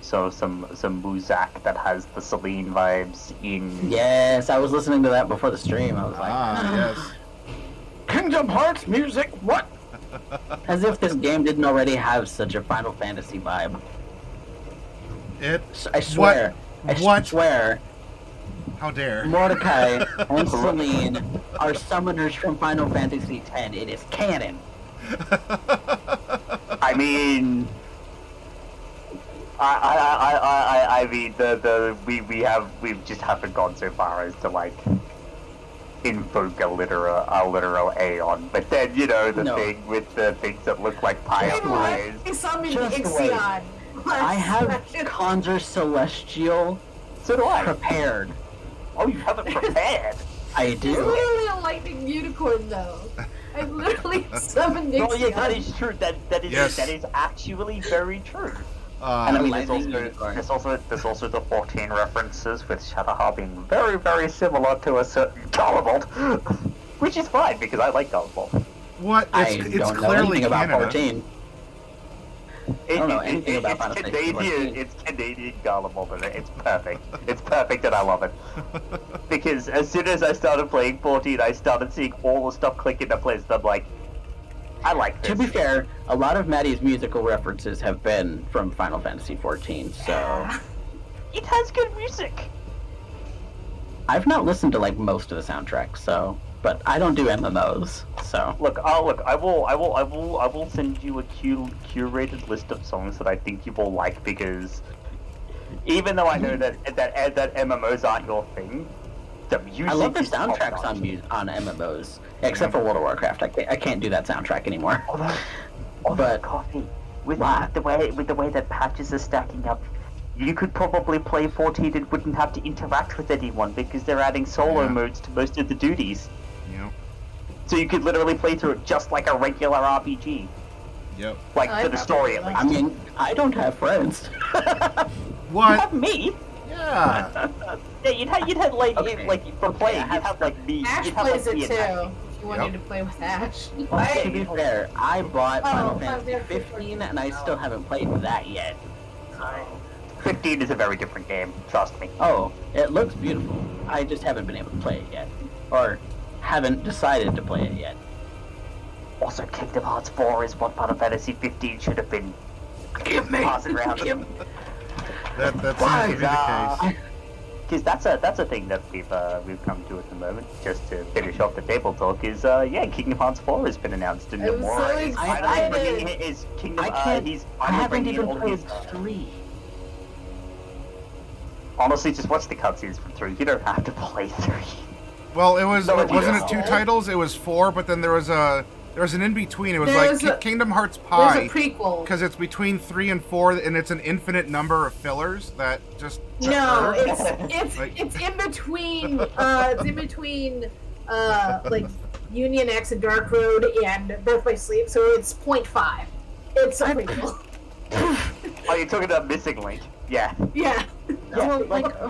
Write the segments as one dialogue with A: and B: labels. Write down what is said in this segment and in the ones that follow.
A: some HIJACK that has the Celine vibes in.
B: Yes, I was listening to that before the stream. I was like,
C: yes.
B: Kingdom Hearts music, what? As if this game didn't already have such a Final Fantasy vibe. I swear. I swear.
C: How dare.
B: Mordecai and Celine are summoners from Final Fantasy X. It is canon.
A: I mean, I mean, we just haven't gone so far as to like invoke a literal Aeon, but then the thing with the things that look like fireflies.
B: I have Conjure Celestial.
A: So do I.
B: Prepared.
A: Oh, you have it prepared.
B: I do.
D: It's literally a lightning unicorn, though. I literally summoned Nixion.
A: Oh yeah, that is true. That is actually very true. And I mean, there's also the 14 references with Shadahar being very, very similar to a certain Garlemald, which is fine because I like Garlemald.
C: What? It's clearly
B: about
C: Canada.
B: 14. I don't know anything about Final Fantasy 14.
A: It's Canadian Garlemald, and it's perfect. It's perfect, and I love it. Because as soon as I started playing 14, I started seeing all the stuff click into place, and I'm like, I like this.
B: To be fair, a lot of Maddie's musical references have been from Final Fantasy 14, so...
A: It has good music!
B: I've not listened to, like, most of the soundtrack, so... But I don't do MMOs, so...
A: Look, I will send you a curated list of songs that I think you will like, because... Even though I know that MMOs aren't your thing, the music
B: I love the soundtracks on MMOs, except for World of Warcraft. I can't do that soundtrack anymore.
A: But coffee with the way that patches are stacking up, you could probably play 14 and wouldn't have to interact with anyone because they're adding solo modes to most of the duties.
C: Yep.
A: So you could literally play through it just like a regular RPG.
C: Yep.
A: Like for the story at least.
B: I mean, I don't have friends.
C: What?
A: You have me.
C: Yeah.
A: Yeah, you'd have like for playing, you'd have like me.
D: Ash
A: you'd have,
D: plays
A: like,
D: it
A: me
D: too.
A: and Ash.
D: If you wanted to play with Ash.
B: To be fair, I bought Final
D: Oh,
B: Fantasy 15 and I still haven't played that yet.
A: 15 is a very different game, trust me.
B: Oh, it looks beautiful. I just haven't been able to play it yet. Or haven't decided to play it yet.
A: Also, Kingdom Hearts 4 is what Final Fantasy 15 should have been.
B: Give me!
A: Passing around.
C: That seems to be the case.
A: Because that's a thing that we've come to at the moment. Just to finish off the table talk is Kingdom Hearts 4 has been announced and
D: I'm
A: more
D: so
A: is finally
D: excited.
A: bringing his Kingdom.
B: I haven't even played 3.
A: Honestly, just watch the cutscenes from 3. You don't have to play 3.
C: Well, wasn't
A: No.
C: it 2 titles? It was 4, but then there was an in between. It was Kingdom Hearts Pi.
D: There's a prequel.
C: Because it's between 3 and 4, and it's an infinite number of fillers that just.
D: No, it's in between. It's in between. Like Union X and Dark Road and Birth by Sleep. So it's 0.5. It's a prequel.
A: Oh, you're talking about Missing Link? Yeah.
D: Yeah.
B: No,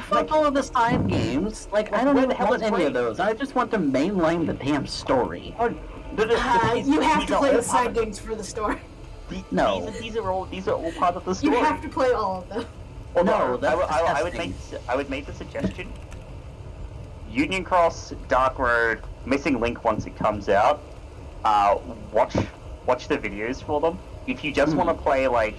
B: fuck all of the side games. Like, I don't even want any of those. I just want to mainline the damn story.
D: You have to play the side games for the story.
B: No.
A: These are all part of the story.
D: You have to play all of them.
A: Although,
B: No,
A: I would make the suggestion. Union Cross, Dark Road, Missing Link once it comes out. Watch the videos for them. If you just want to play like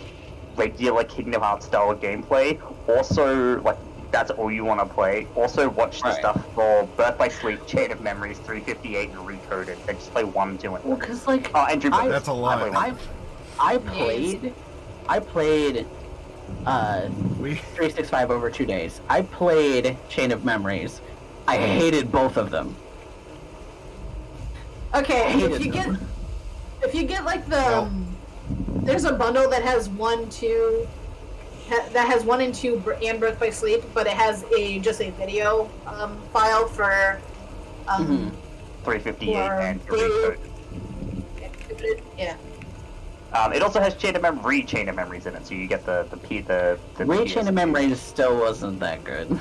A: regular Kingdom Hearts style gameplay, also like that's all you want to play. Also watch the stuff for Birth by Sleep, Chain of Memories, 358, and Recoded. And just play 1, 2, and 3.
B: Well, because like
A: Andrew,
C: that's a lot.
B: I played 365 over 2 days. I played Chain of Memories. I hated both of them.
D: Okay, if you get like the there's a bundle that has 1, 2 that has 1 and 2 and Birth by Sleep, but it has just a video file for
A: 358 and Recoded.
D: Yeah.
A: It also has Chain of Memories in it, so you get the
B: Chain of Memories still wasn't that good.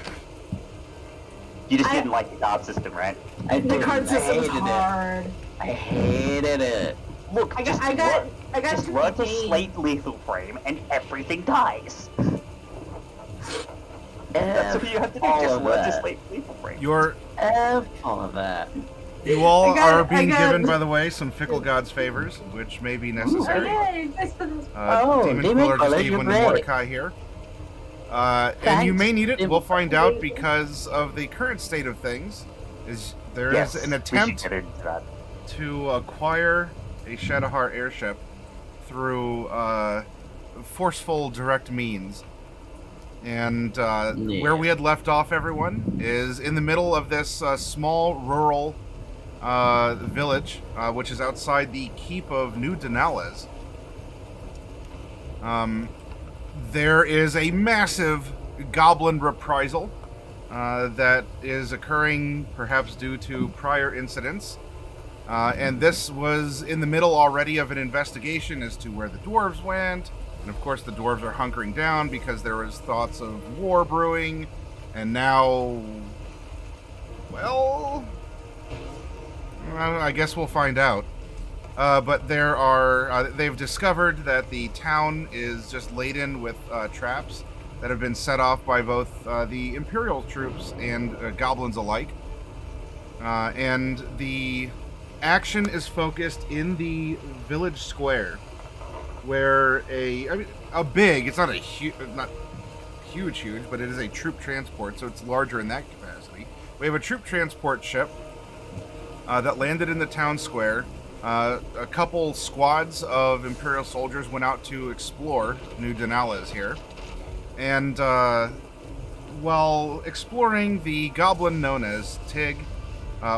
A: You just didn't like the card system, right?
D: The card system was hard.
B: I hated it.
A: Look,
D: I got
A: just learn to slate Lethal Frame and everything dies. That's what you have to do. Just learn to sleep for free.
C: You're
B: all of that.
C: You all are being
D: I got-
C: given, by the way, some Fickle God's favors, which may be necessary.
B: Demon
C: Quiller
B: Quiller,
C: just gave
B: you're
C: one to
B: great.
C: Mordecai here. And you may need it.
B: Thanks.
C: We'll find out because of the current state of things. There is an attempt
A: get into that.
C: to acquire a Shadahar airship through forceful direct means. And where we had left off, everyone, is in the middle of this small rural village, which is outside the keep of New Denales. There is a massive goblin reprisal that is occurring perhaps due to prior incidents. And this was in the middle already of an investigation as to where the dwarves went. And of course the dwarves are hunkering down because there was thoughts of war brewing. And now, well, I guess we'll find out. But there are, they've discovered that the town is just laden with traps that have been set off by both the Imperial troops and goblins alike. And the action is focused in the village square, where a big, it's not a huge, not huge, but it is a troop transport, so it's larger in that capacity. We have a troop transport ship that landed in the town square. A couple squads of Imperial soldiers went out to explore New Denales here. And while exploring, the goblin known as Tig,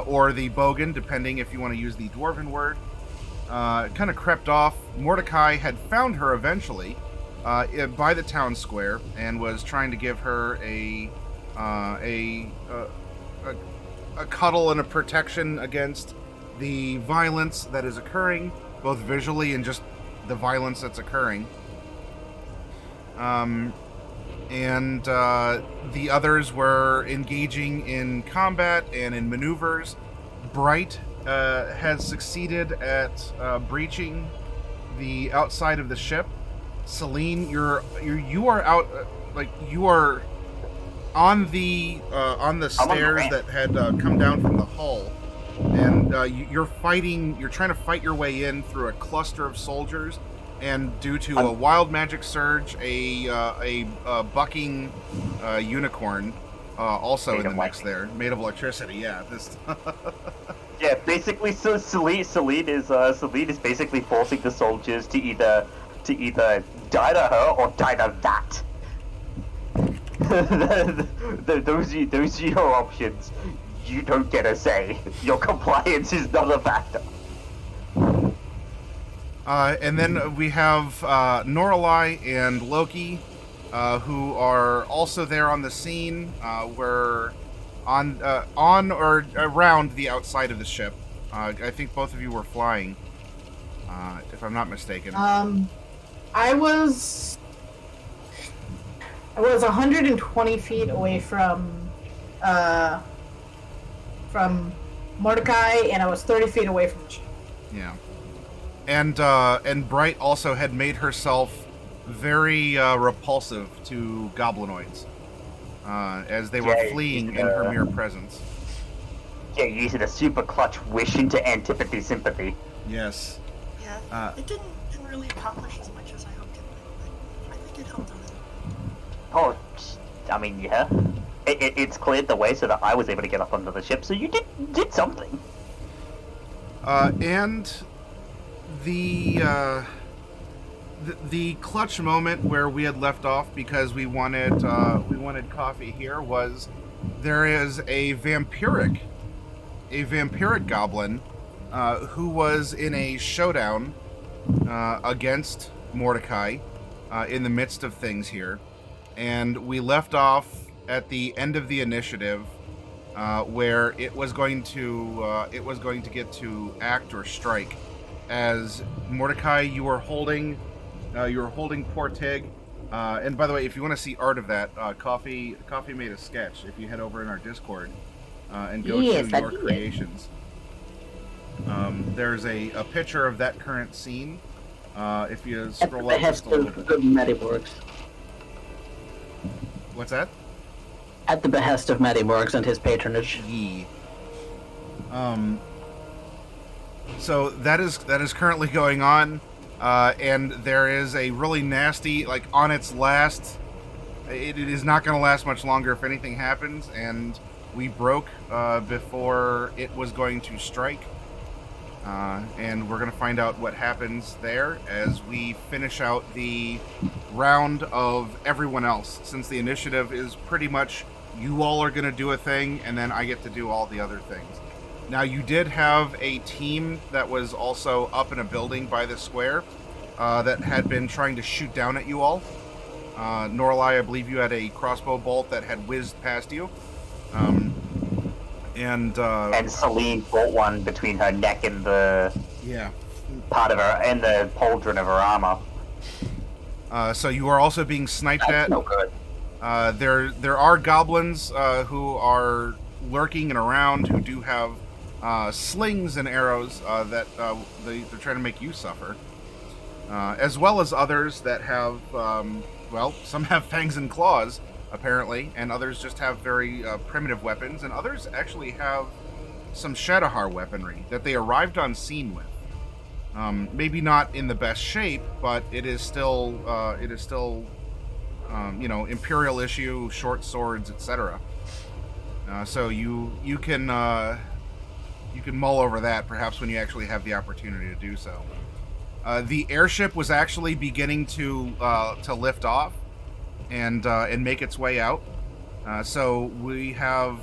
C: or the Bogan, depending if you want to use the dwarven word, kind of crept off. Mordecai had found her eventually by the town square and was trying to give her a cuddle and a protection against the violence that is occurring, both visually and just the violence that's occurring. And the others were engaging in combat and in maneuvers. Bright has succeeded at breaching the outside of the ship. Celine, you are out, you are on the stairs that had come down from the hull, and you're trying to fight your way in through a cluster of soldiers. And due to a wild magic surge, a bucking unicorn also in the mix there, made of electricity. Yeah, this.
A: Yeah, basically, so Celine is basically forcing the soldiers to either die to her or die to that. Those are your options. You don't get a say. Your compliance is not a factor.
C: And then we have Noralai and Loki, who are also there on the scene. We're on or around the outside of the ship. I think both of you were flying, if I'm not mistaken.
D: I was 120 feet away from Mordecai, and I was 30 feet away from the ship.
C: Yeah. And Bright also had made herself very repulsive to goblinoids as they were fleeing in her mere presence.
A: Yeah, using a super clutch wish into antipathy sympathy.
C: Yes.
E: Yeah, it didn't really accomplish as much as I hoped it would, but I think it helped a little.
A: Oh, I mean, yeah. It's cleared the way so that I was able to get up onto the ship, so you did something.
C: And the clutch moment where we had left off because we wanted coffee here was there is a vampiric goblin who was in a showdown against Mordecai in the midst of things here, and we left off at the end of the initiative where it was going to get to act or strike. As Mordecai, you were holding poor Tig. And by the way, if you want to see art of that, Coffee made a sketch. If you head over in our Discord and go to your creations, there's a picture of that current scene. If you scroll up just a little bit.
B: Metaworks.
C: What's that?
B: At the behest of Matty Morgs and his patronage.
C: Yee. So that is currently going on, and there is a really nasty, like, on its last. It is not going to last much longer if anything happens, and we broke before it was going to strike. And we're going to find out what happens there as we finish out the round of everyone else, since the initiative is pretty much you all are going to do a thing, and then I get to do all the other things. Now, you did have a team that was also up in a building by the square that had been trying to shoot down at you all. Norlai, I believe you had a crossbow bolt that had whizzed past you. And
A: Celine brought one between her neck and the part of her and the pauldron of her armor.
C: So you are also being sniped
B: That's
C: at.
B: no good.
C: There are goblins who are lurking and around who do have slings and arrows that they're trying to make you suffer, as well as others that have some have fangs and claws apparently, and others just have very primitive weapons, and others actually have some Shadahar weaponry that they arrived on scene with. Maybe not in the best shape, but it is still Imperial issue, short swords, etc. So you can mull over that perhaps when you actually have the opportunity to do so. The airship was actually beginning to lift off and make its way out. So we have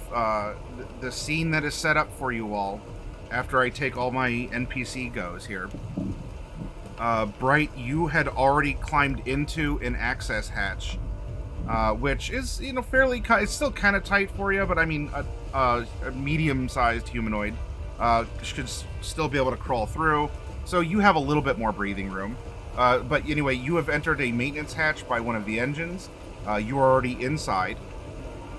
C: the scene that is set up for you all after I take all my NPC goes here. Bright, you had already climbed into an access hatch, which is fairly. It's still kind of tight for you, but I mean a medium-sized humanoid should still be able to crawl through. So you have a little bit more breathing room. But anyway, you have entered a maintenance hatch by one of the engines. You are already inside.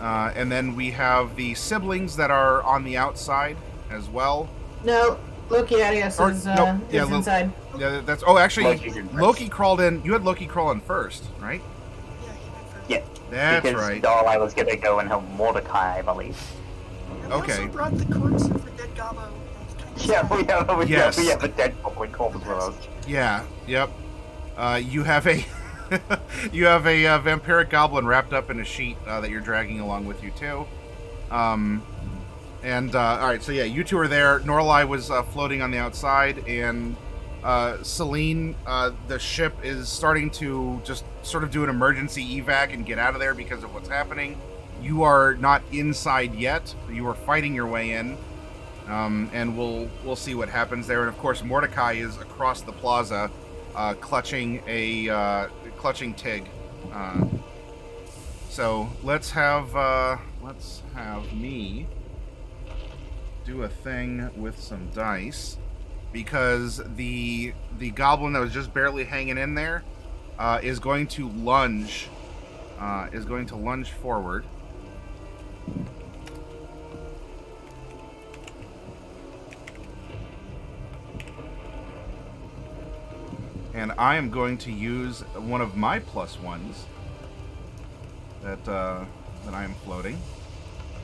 C: And then we have the siblings that are on the outside as well.
D: No, Loki Arias is inside.
C: Yeah, that's. Oh, actually, Loki crawled in. You had Loki crawl in first, right?
A: Yeah,
C: that's
A: because
C: right.
A: Norlai was going to go and help Mordecai, I believe.
E: And
C: Okay.
E: We also brought the corpse of the dead gobbo.
A: Yeah, we have a dead goblin corpse with us.
C: Yeah. Yep. You have a vampiric goblin wrapped up in a sheet that you're dragging along with you too. All right, so yeah, you two are there. Norlai was floating on the outside, and Celine, the ship is starting to just sort of do an emergency evac and get out of there because of what's happening. You are not inside yet. You are fighting your way in, and we'll see what happens there. And of course, Mordecai is across the plaza, clutching Tig. So let's have me do a thing with some dice, because the goblin that was just barely hanging in there is going to lunge forward. And I am going to use one of my +1s that I am floating.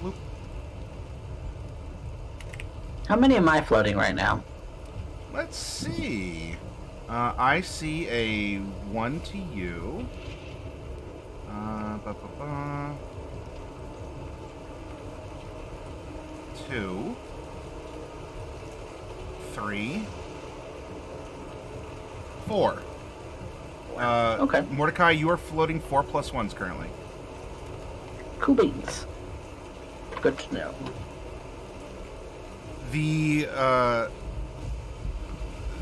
C: Bloop.
B: How many am I floating right now?
C: Let's see. I see a 1 to you. 2, 3, 4.
B: Okay.
C: Mordecai, you are floating 4 +1s currently.
B: Cool beans. Good to know.
C: The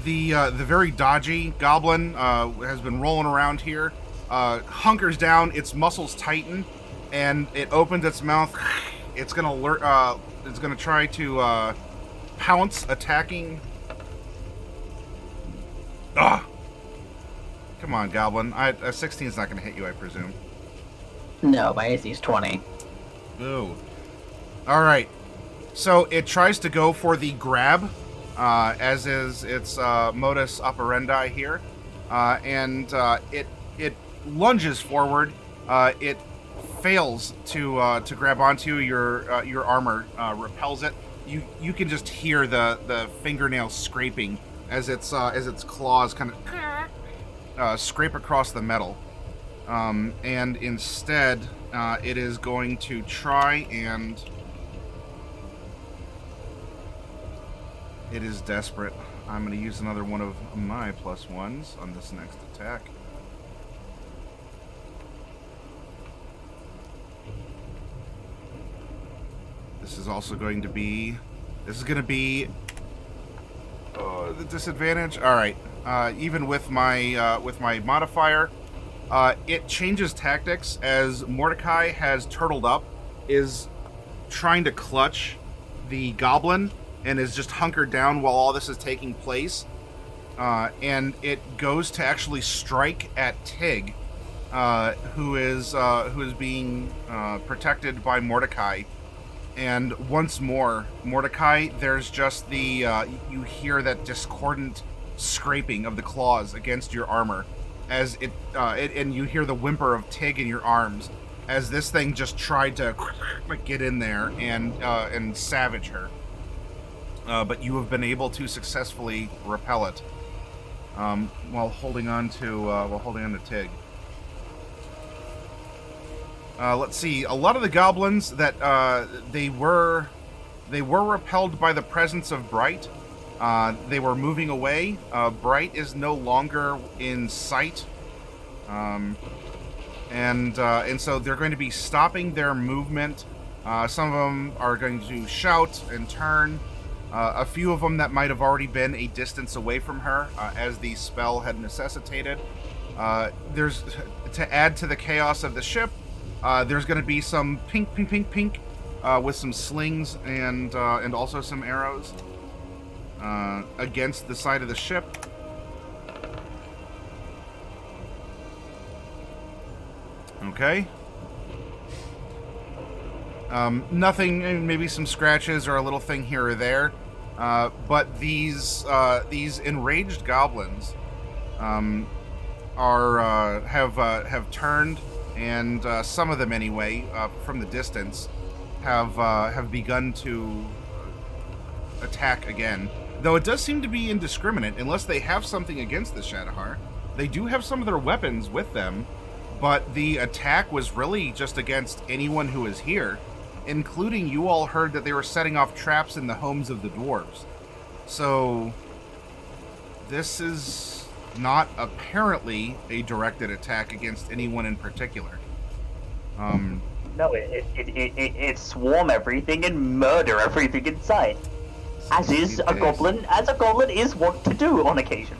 C: very dodgy goblin has been rolling around here, hunkers down, its muscles tighten, and it opens its mouth. It's gonna try to pounce, attacking. Ah! Come on, goblin. A 16 is not gonna hit you, I presume.
B: No, my AC is 20.
C: Ooh. All right. So it tries to go for the grab, as is its modus operandi here, and it lunges forward. It fails to grab onto your armor, repels it. You can just hear the fingernails scraping as its claws kind of scrape across the metal. And instead, it is going to try and... It is desperate. I'm going to use another one of my +1s on this next attack. This is also going to be... This is going to be... the disadvantage? Alright. Even with my modifier, it changes tactics as Mordecai has turtled up, is trying to clutch the goblin, and is just hunkered down while all this is taking place. And it goes to actually strike at Tig, who is being protected by Mordecai. And once more, Mordecai, there's just the you hear that discordant scraping of the claws against your armor, as and you hear the whimper of Tig in your arms as this thing just tried to get in there and savage her. But you have been able to successfully repel it while holding on to Tig. Let's see. A lot of the goblins that they were repelled by the presence of Bright. They were moving away. Bright is no longer in sight, and so they're going to be stopping their movement. Some of them are going to shout and turn. A few of them that might have already been a distance away from her, as the spell had necessitated. There's, to add to the chaos of the ship, there's going to be some pink, with some slings and also some arrows against the side of the ship. Okay. Nothing, maybe some scratches or a little thing here or there, but these enraged goblins have turned, and some of them anyway, from the distance, have begun to attack again. Though it does seem to be indiscriminate, unless they have something against the Shadahar. They do have some of their weapons with them, but the attack was really just against anyone who is here, including you all heard that they were setting off traps in the homes of the dwarves. So this is not apparently a directed attack against anyone in particular.
A: No, it swarm everything and murder everything in sight. As a goblin is wont to do on occasion.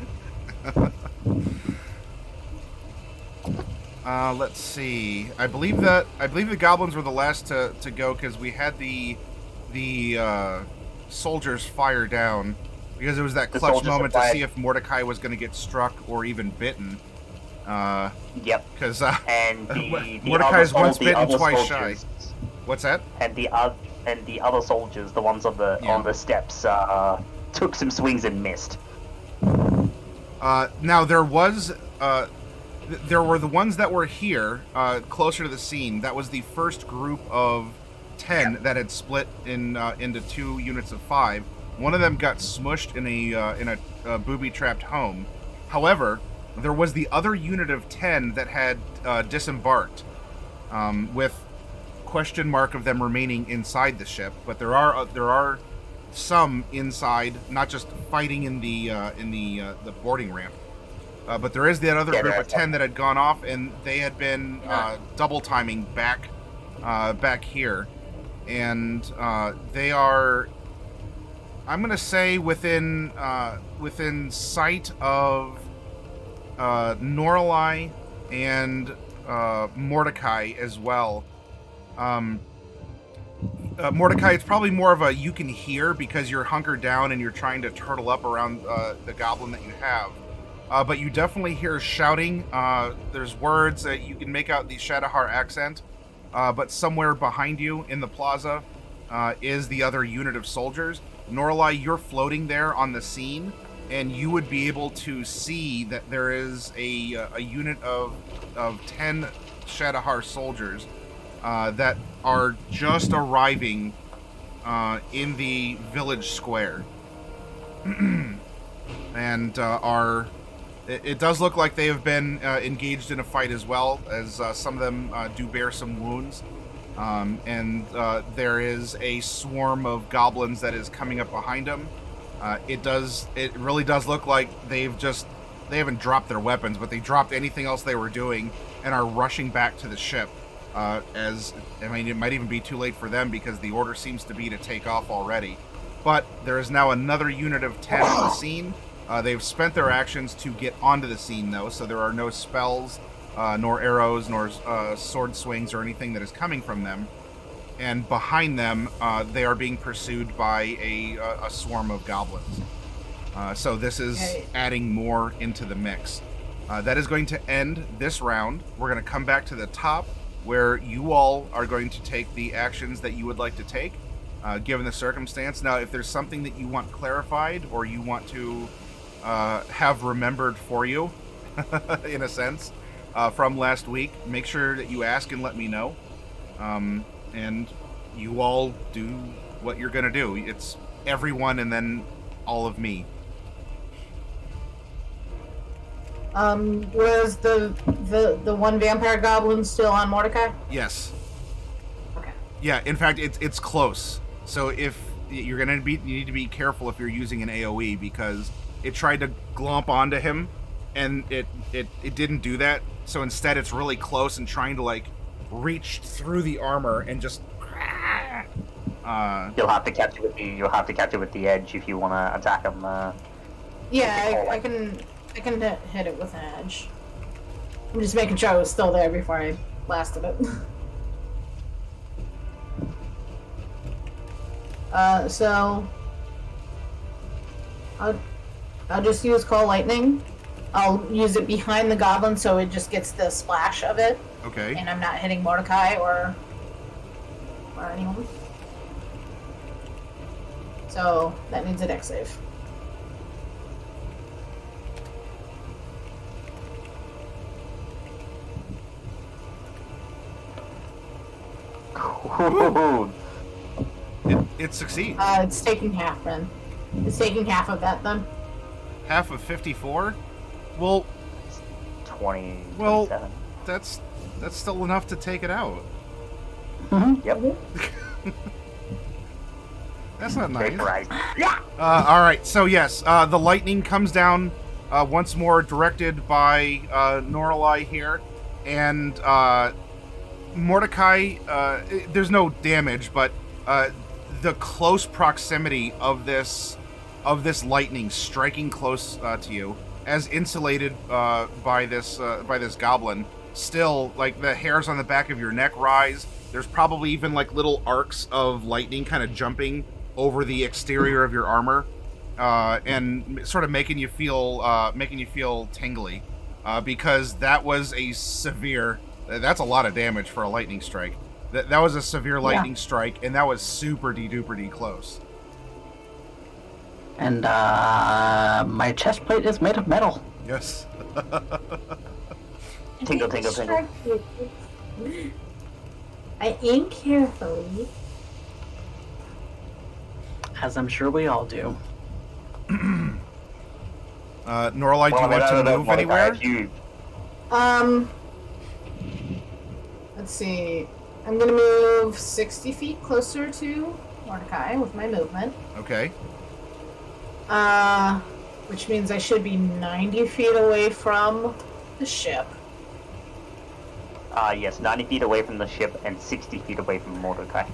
C: Let's see. I believe the goblins were the last to go, because we had the soldiers fire down, because it was that clutch moment to see if Mordecai was going to get struck or even bitten.
A: Yep.
C: Because
A: the
C: Mordecai's
A: other,
C: once bitten, twice
A: soldiers,
C: shy. What's that?
A: And the other soldiers, the ones on the steps, took some swings and missed.
C: Now there were the ones that were here, closer to the scene. That was the first group of 10 that had split into 2 units of 5. One of them got smushed in a booby-trapped home. However, there was the other unit of 10 that had disembarked, with question mark of them remaining inside the ship. But there are some inside, not just fighting in the boarding ramp. But there is that other group of 10 that had gone off, and they had been double timing back here, and they are, I'm gonna say, within sight of Norlai and Mordecai as well. Mordecai, it's probably more of a you can hear, because you're hunkered down and you're trying to turtle up around the goblin that you have. But you definitely hear shouting. There's words that you can make out the Shadahar accent. But somewhere behind you in the plaza is the other unit of soldiers. Norlai, you're floating there on the scene, and you would be able to see that there is a unit of 10 Shadahar soldiers that are just arriving in the village square. And it does look like they have been engaged in a fight as well, as some of them do bear some wounds. And there is a swarm of goblins that is coming up behind them. It really does look like they haven't dropped their weapons, but they dropped anything else they were doing and are rushing back to the ship. It might even be too late for them because the order seems to be to take off already. But there is now another unit of 10 on the scene. They've spent their actions to get onto the scene, though, so there are no spells, nor arrows, nor sword swings or anything that is coming from them. And behind them, they are being pursued by a swarm of goblins. So this is adding more into the mix. That is going to end this round. We're going to come back to the top, where you all are going to take the actions that you would like to take, given the circumstance. Now, if there's something that you want clarified or you want to have remembered for you, in a sense, from last week, make sure that you ask and let me know. And you all do what you're going to do. It's everyone and then all of me.
D: Was the one vampire goblin still on Mordecai?
C: Yes.
D: Okay.
C: Yeah, in fact, it's close. So if you're you need to be careful if you're using an AoE, because it tried to glomp onto him, and it didn't do that. So instead, it's really close and trying to like reach through the armor and just.
A: You'll have to catch it with the edge if you want to attack him.
D: Yeah, I can hit it with an edge. I'm just making sure I was still there before I blasted it. So I'll just use Call Lightning. I'll use it behind the goblin so it just gets the splash of it.
C: Okay.
D: And I'm not hitting Mordecai or anyone. So that needs a dex save.
C: It succeeds.
D: It's taking half then. It's taking half of that then.
C: Half of 54? Well,
A: 20.
C: well,
A: 27.
C: that's still enough to take it out.
A: Yep.
C: That's not nice.
A: Right.
C: All right, so yes, the lightning comes down once more, directed by Norlai here, and Mordecai. There's no damage, but the close proximity of this lightning striking close to you, as insulated by this goblin, still like the hairs on the back of your neck rise. There's probably even like little arcs of lightning kind of jumping over the exterior of your armor, and sort of making you feel tingly, because that was a severe. That's a lot of damage for a lightning strike. That was a severe lightning strike, and that was super de close.
B: And my chest plate is made of metal.
C: Yes.
A: Tingle, tingle, tingle.
D: I aim carefully.
B: As I'm sure we all do.
C: Norlai, do you want to move anywhere?
D: Let's see. I'm gonna move 60 feet closer to Mordecai with my movement.
C: Okay.
D: Which means I should be 90 feet away from the ship.
A: Yes, 90 feet away from the ship and 60 feet away from Mordecai.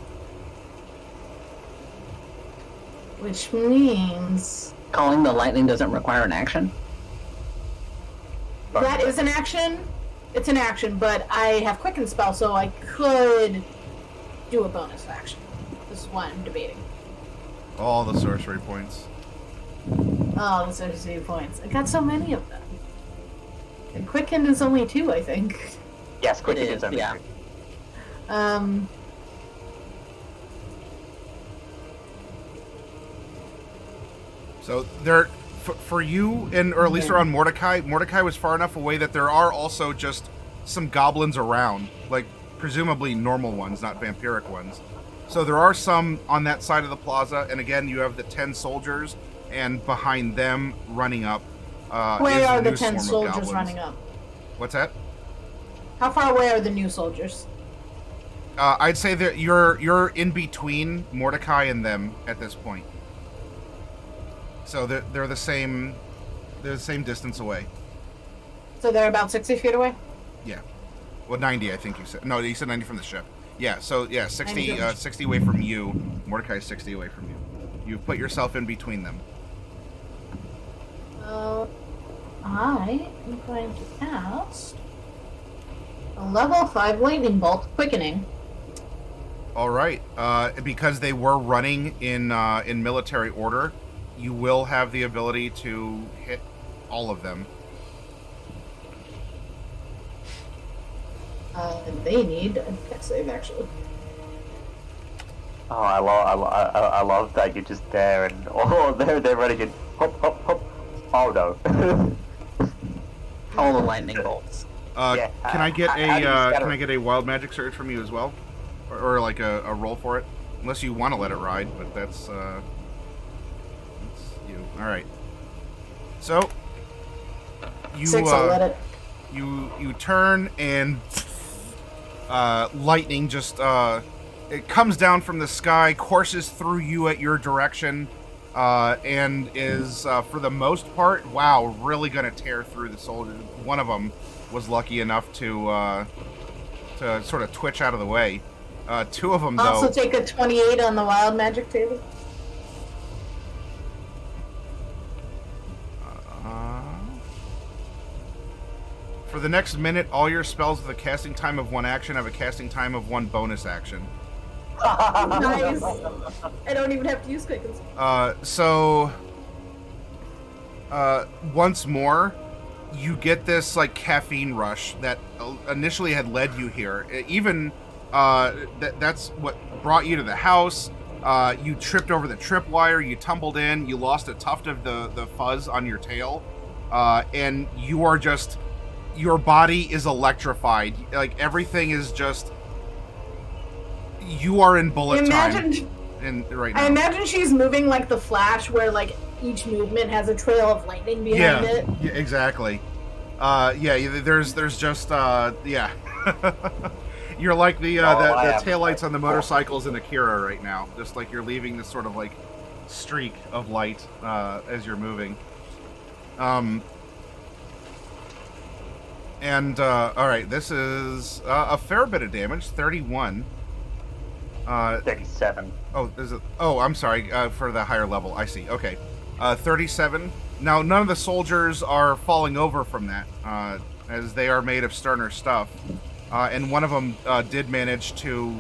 D: Which means...
B: Calling the lightning doesn't require an action?
D: That is an action. It's an action, but I have Quicken Spell, so I could do a bonus action. This is what I'm debating.
C: All the sorcery points.
D: Oh, the sorcery points. I got so many of them. And Quicken is only 2, I think.
A: Yes, Quicken is only 2.
C: So there, for you, or at least around Mordecai was far enough away that there are also just some goblins around, like presumably normal ones, not vampiric ones. So there are some on that side of the plaza, and again, you have the 10 soldiers, and behind them running up
D: Where
C: is
D: are
C: the
D: the
C: new
D: 10
C: swarm of
D: soldiers
C: goblins.
D: running up?
C: What's that?
D: How far away are the new soldiers?
C: I'd say that you're in between Mordecai and them at this point. So they're the same distance away.
D: So they're about 60 feet away?
C: Yeah. Well, 90, I think you said. No, you said 90 from the ship. Yeah, so, yeah, 60,
D: 90.
C: 60 away from you. Mordecai's 60 away from you. You've put yourself in between them.
D: I am going to cast a level 5 lightning bolt quickening.
C: All right. Because they were running in military order, you will have the ability to hit all of them.
D: They need a dex save, actually.
A: Oh, I love that you're just there and they're running in. Hop, hop, hop. Oh no.
B: All the lightning bolts.
A: Yeah,
C: can I get
A: how do you scatter
C: can I
A: it?
C: get a wild magic surge from you as well, or like a roll for it? Unless you want to let it ride, but that's you. All right. So you
D: 6, I'll let it.
C: you turn and lightning just it comes down from the sky, courses through you at your direction, and is for the most part, wow, really gonna tear through the soldiers. One of them was lucky enough to sort of twitch out of the way. Two of them though.
D: Also take a 28 on the wild magic table.
C: For the next minute, all your spells with a casting time of 1 action have a casting time of 1 bonus action.
D: Nice. I don't even have to use quickens.
C: Once more, you get this like caffeine rush that initially had led you here. That's what brought you to the house. You tripped over the tripwire. You tumbled in. You lost a tuft of the fuzz on your tail, and you are just. Your body is electrified. Like everything is just. You are in bullet time. Right now.
D: I imagine she's moving like the Flash, where like each movement has a trail of lightning behind it.
C: Yeah, exactly. There's just yeah. You're like the taillights on the motorcycles in Akira right now. Just like you're leaving this sort of like streak of light as you're moving. All right, this is a fair bit of damage, 31.
A: 37.
C: Oh, is it? Oh, I'm sorry. For the higher level, I see. Okay, 37. Now, none of the soldiers are falling over from that, as they are made of sterner stuff. And one of them did manage to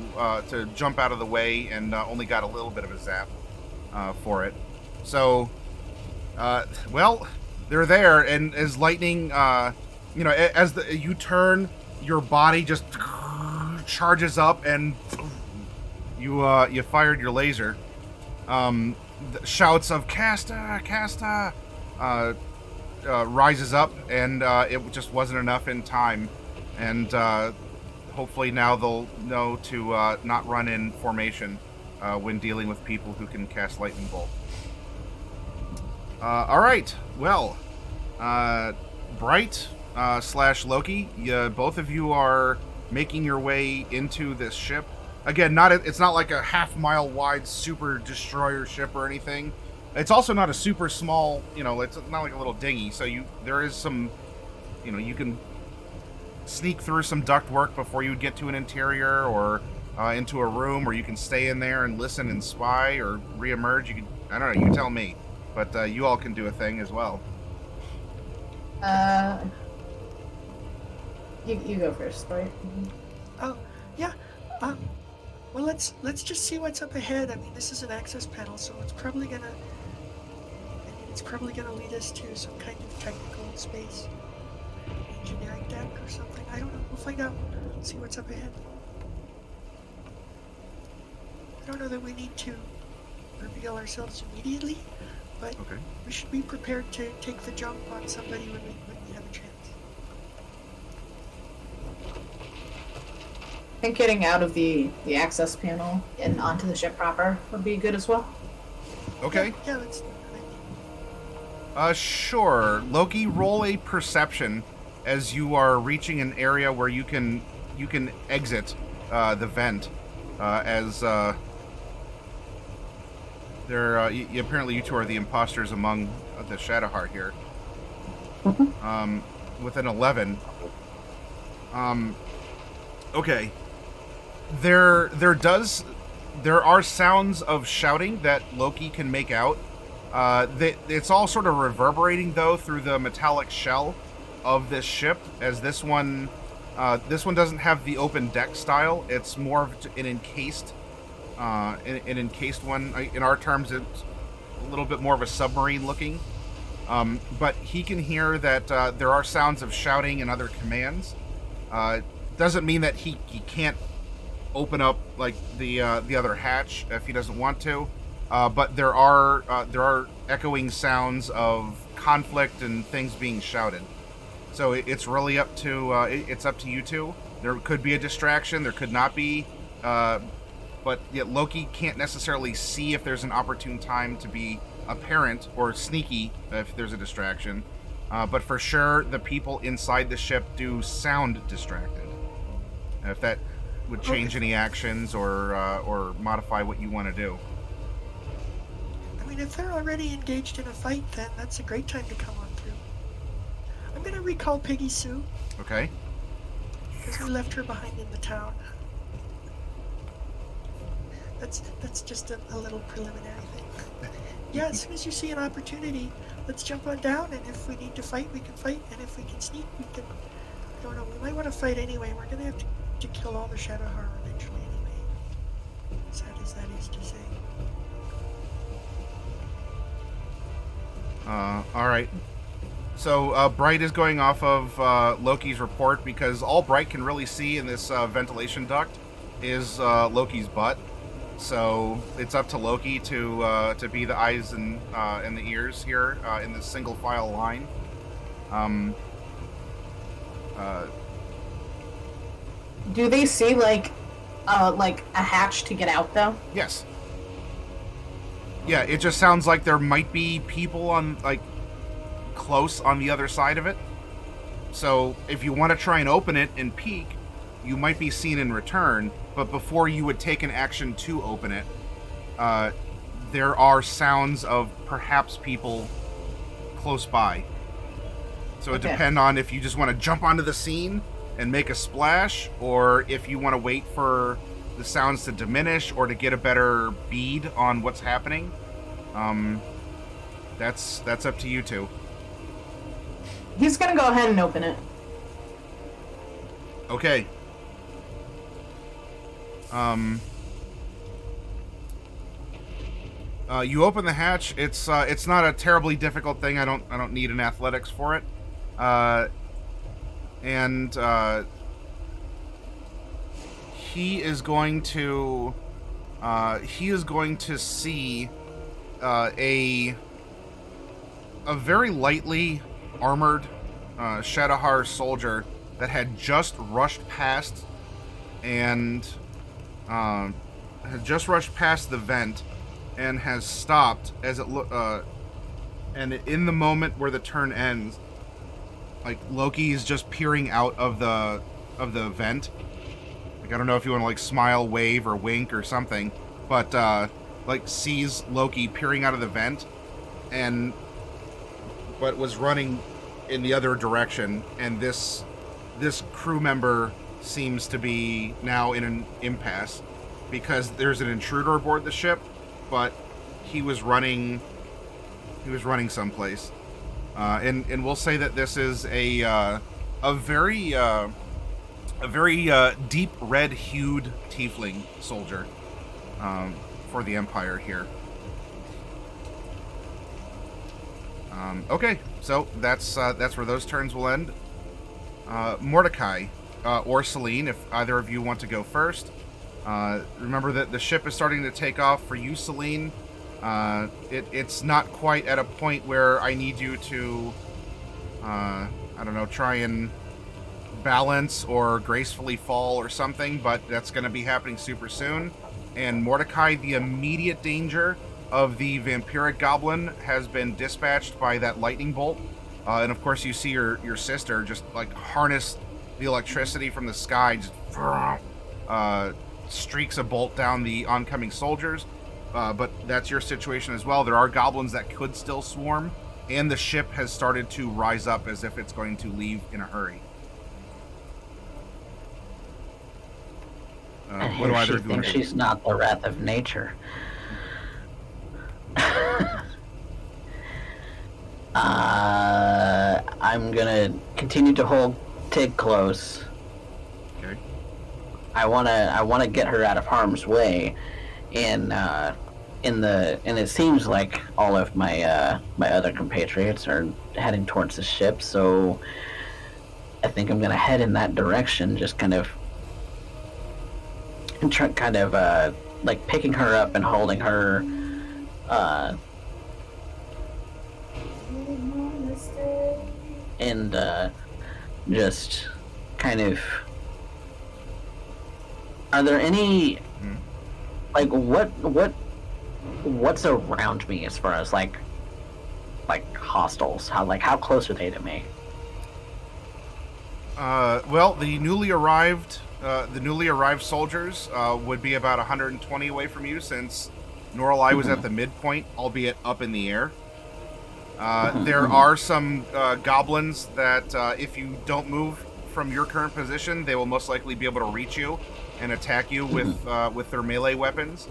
C: jump out of the way and only got a little bit of a zap for it. So, well, they're there, and as lightning, as you turn, your body just charges up, and you fired your laser. Shouts of "Casta, Casta!" Rises up, and it just wasn't enough in time. And hopefully now they'll know to not run in formation when dealing with people who can cast lightning bolt. All right, well, Bright / Loki, both of you are making your way into this ship. Again, it's not like a half-mile wide super destroyer ship or anything. It's also not a super small, it's not like a little dinghy. So there is some, you can sneak through some ductwork before you get to an interior or into a room, or you can stay in there and listen and spy or reemerge. I don't know, you tell me. But you all can do a thing as well.
D: You go first, right?
E: Oh, yeah. Well, let's just see what's up ahead. I mean, this is an access panel, so it's probably gonna lead us to some kind of technical space, engineering deck or something. I don't know. We'll find out. See what's up ahead. I don't know that we need to reveal ourselves immediately, but
C: Okay.
E: we should be prepared to take the jump on somebody when we have a chance.
D: think getting out of the access panel and onto the ship proper would be good as well.
C: Okay.
E: Yeah, let's.
C: Sure. Loki, roll a perception as you are reaching an area where you can exit the vent. Apparently you two are the imposters among the Shadahar here. With an 11. Okay. There are sounds of shouting that Loki can make out. It's all sort of reverberating though through the metallic shell of this ship, as this one doesn't have the open deck style. It's more of an encased one. In our terms, it's a little bit more of a submarine looking. But he can hear that there are sounds of shouting and other commands. Doesn't mean that he can't open up like the other hatch if he doesn't want to. But there are echoing sounds of conflict and things being shouted. So it's really up to it's up to you two. There could be a distraction. There could not be. But yet Loki can't necessarily see if there's an opportune time to be apparent or sneaky if there's a distraction. But for sure, the people inside the ship do sound distracted. If that would change any actions or modify what you want to do.
E: I mean, if they're already engaged in a fight, then that's a great time to come on through. I'm gonna recall Piggy Sue.
C: Okay.
E: Because we left her behind in the town. That's just a little preliminary thing. Yeah, as soon as you see an opportunity, let's jump on down, and if we need to fight, we can fight, and if we can sneak, we can... I don't know, we might want to fight anyway. We're gonna have to kill all the Shadahar eventually anyway. Sad as that is to say.
C: Alright. So, Bright is going off of Loki's report, because all Bright can really see in this ventilation duct is Loki's butt. So it's up to Loki to be the eyes and the ears here in this single file line.
D: Do they see like a hatch to get out though?
C: Yes. Yeah, it just sounds like there might be people on close on the other side of it. So if you want to try and open it and peek, you might be seen in return. But before you would take an action to open it, there are sounds of perhaps people close by. So it depends on if you just want to jump onto the scene and make a splash, or if you want to wait for the sounds to diminish or to get a better bead on what's happening. That's up to you two.
D: He's gonna go ahead and open it.
C: Okay. You open the hatch. It's not a terribly difficult thing. I don't need an athletics for it. He is going to see a very lightly armored Shadahar soldier that had just rushed past and the vent and has stopped as it and in the moment where the turn ends, like Loki is just peering out of the vent. Like, I don't know if you want to like smile, wave, or wink or something, but like sees Loki peering out of the vent, but was running in the other direction, and this crew member seems to be now in an impasse because there's an intruder aboard the ship, but he was running someplace, and we'll say that this is a very deep red-hued tiefling soldier for the Empire here. Okay, so that's where those turns will end. Mordecai or Celine, if either of you want to go first. Remember that the ship is starting to take off for you, Celine. It's not quite at a point where I need you to, I don't know, try and balance or gracefully fall or something, but that's going to be happening super soon. And Mordecai, the immediate danger of the vampiric goblin has been dispatched by that lightning bolt. And of course, you see your sister just like harness the electricity from the sky, just streaks a bolt down the oncoming soldiers. But that's your situation as well. There are goblins that could still swarm, and the ship has started to rise up as if it's going to leave in a hurry. What do either
B: she thinks she's not the wrath of nature. I'm gonna continue to hold Tig close.
C: Okay.
B: I wanna get her out of harm's way, and it seems like all of my my other compatriots are heading towards the ship, so I think I'm gonna head in that direction, just kind of like picking her up and holding her. And just kind of, are there any like what's around me as far as like hostiles? How close are they to me?
C: Well, the newly arrived soldiers would be about 120 away from you, since Norlai was at the midpoint, albeit up in the air. There are some goblins that, if you don't move from your current position, they will most likely be able to reach you and attack you with their melee weapons.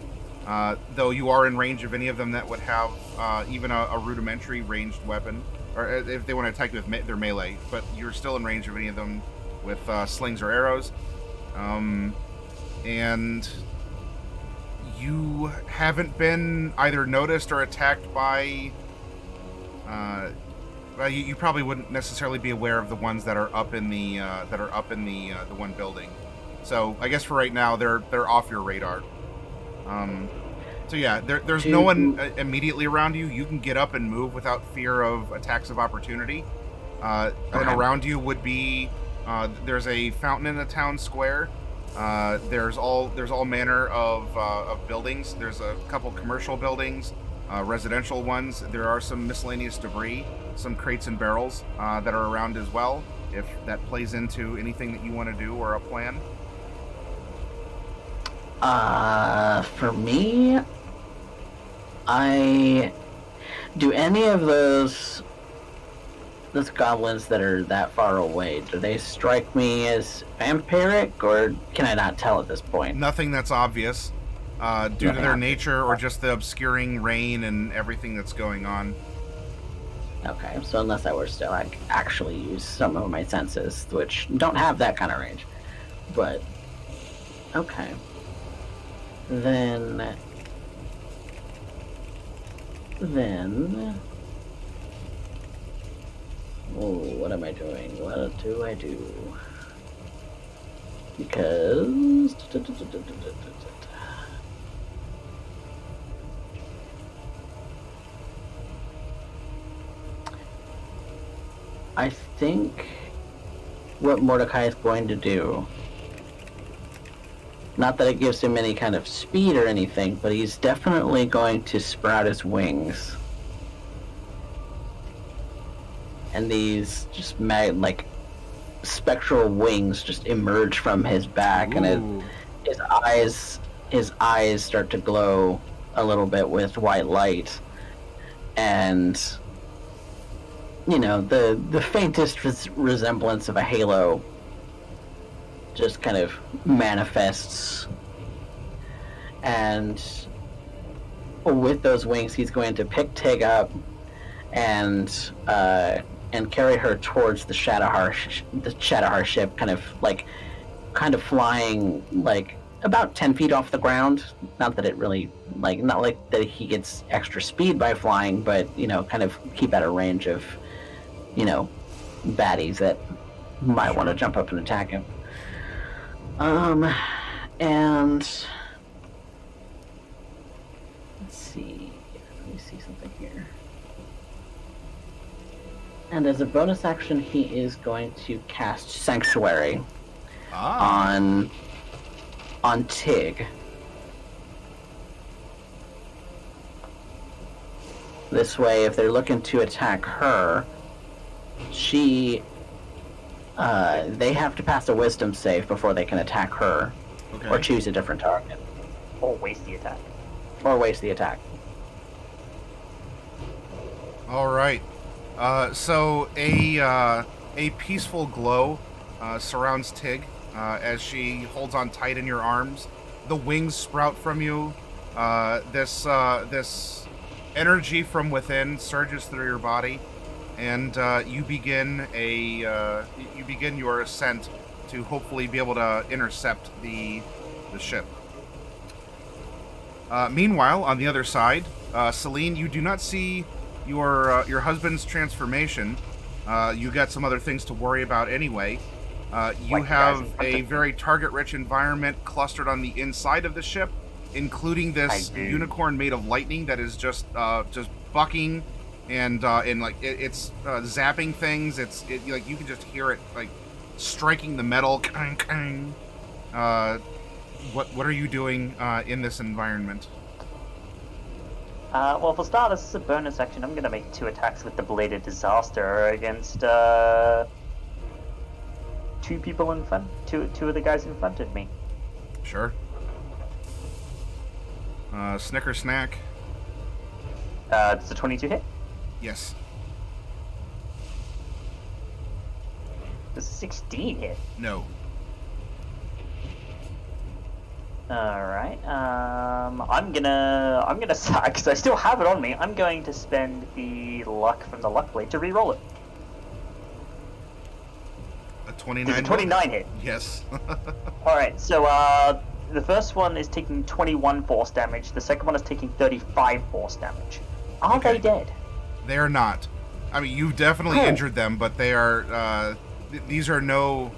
C: Though you are in range of any of them that would have even a rudimentary ranged weapon, or if they want to attack you with their melee. But you're still in range of any of them with slings or arrows. And you haven't been either noticed or attacked by. Well, you probably wouldn't necessarily be aware of the ones that are up in the the one building. So I guess for right now they're off your radar. So yeah, there's no one immediately around you. You can get up and move without fear of attacks of opportunity. And around you would be there's a fountain in the town square. There's all manner of buildings. There's a couple commercial buildings. Residential ones. There are some miscellaneous debris, some crates and barrels that are around as well, if that plays into anything that you want to do or a plan.
B: For me, do any of those goblins that are that far away, do they strike me as vampiric, or can I not tell at this point?
C: Nothing that's obvious. Due to their nature, or just the obscuring rain and everything that's going on.
B: Okay, so unless I were to like actually use some of my senses, which don't have that kind of range, but okay, then what am I doing? What do I do? Because I think what Mordecai is going to do, not that it gives him any kind of speed or anything, but he's definitely going to sprout his wings. And these just like spectral wings just emerge from his back. Ooh. And his eyes start to glow a little bit with white light. And you know, the faintest resemblance of a halo just kind of manifests. And with those wings, he's going to pick Tig up and carry her towards the Shadahar ship, kind of flying like about 10 feet off the ground. Not that it really, not like that he gets extra speed by flying, but, you know, kind of keep out of range of, you know, baddies that might want to jump up and attack him. And let's see. Let me see something here. And as a bonus action, he is going to cast Sanctuary
C: Ah.
B: on Tig. This way, if they're looking to attack her, they have to pass a Wisdom save before they can attack her,
C: Okay.
B: or choose a different target,
A: Or waste the attack.
B: or waste the attack.
C: All right. So a peaceful glow surrounds Tig as she holds on tight in your arms. The wings sprout from you. This energy from within surges through your body, and you begin your ascent to hopefully be able to intercept the ship. Meanwhile, on the other side, Celine, you do not see your husband's transformation. You got some other things to worry about anyway. You
A: Like the guys in
C: have
A: front
C: a
A: of
C: very target-rich environment clustered on the inside of the ship, including this
A: I do.
C: unicorn made of lightning that is just bucking and like it's zapping things. Like you can just hear it like striking the metal. What are you doing in this environment?
A: Well, for starters, this is a bonus action. I'm going to make 2 attacks with the Bladed Disaster against 2 people in front. Two of the guys in front of me.
C: Sure. Snicker snack.
A: Does a 22 hit?
C: Yes.
A: Does a 16 hit?
C: No.
A: Alright, I'm gonna because I still have it on me. I'm going to spend the luck from the luck blade to re-roll it.
C: A 29.
A: Does a 29 hit?
C: Yes.
A: Alright, so the first one is taking 21 force damage, the second one is taking 35 force damage. Are
C: Okay.
A: they dead?
C: They are not. I mean, you've definitely
A: Cool.
C: injured them, but they are. These are no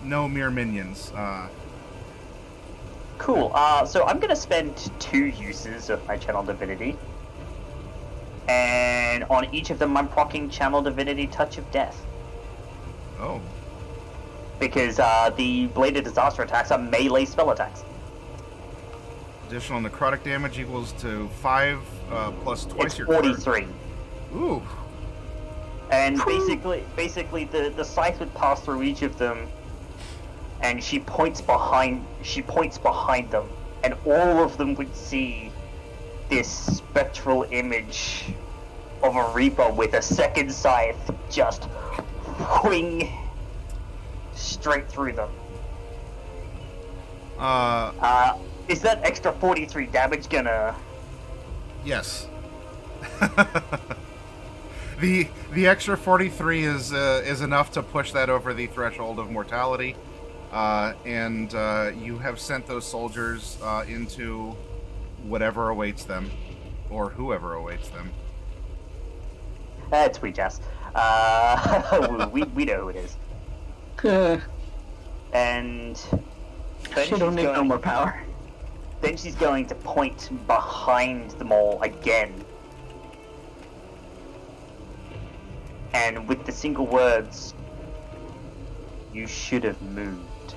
C: mere minions.
A: Cool. So I'm gonna spend 2 uses of my Channel Divinity. And on each of them I'm proccing Channel Divinity Touch of Death.
C: Oh.
A: Because the Bladed Disaster attacks are melee spell attacks.
C: Additional necrotic damage equals to 5 plus twice
A: It's
C: your
A: 43.
C: card. Ooh.
A: And basically the scythe would pass through each of them, and she points behind them, and all of them would see this spectral image of a reaper with a second scythe just whing straight through them. Is that extra 43 damage gonna...
C: Yes. The extra 43 is enough to push that over the threshold of mortality, and you have sent those soldiers into whatever awaits them, or whoever awaits them.
A: It's sweet jazz. We know who it is. And then
B: She don't need no more power.
A: Then she's going to point behind them all again. And with the single words, "You should have moved."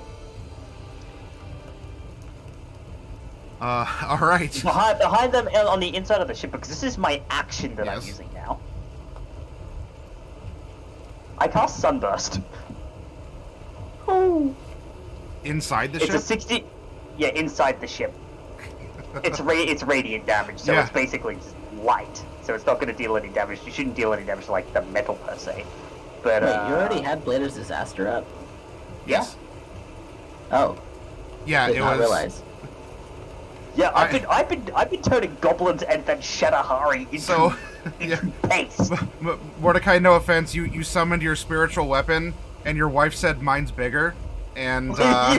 C: All right.
A: Behind them on the inside of the ship, because this is my action that I'm
C: Yes.
A: using now. I cast Sunburst. Oh.
C: Inside the
A: It's
C: ship?
A: a 60. Yeah, inside the ship. It's radiant damage, so
C: Yeah.
A: it's basically just light. So it's not going to deal any damage. You shouldn't deal any damage to, like, the metal per se. But
B: Wait, you already had Blader's Disaster up?
C: Yes.
B: Oh,
C: Yeah,
B: did
C: it
B: not
C: was.
B: realize.
A: Yeah, I've been turning goblins and then Shadahari into,
C: So, yeah.
A: paste.
C: Mordecai, no offense, you summoned your spiritual weapon, and your wife said mine's bigger, and
A: Yeah.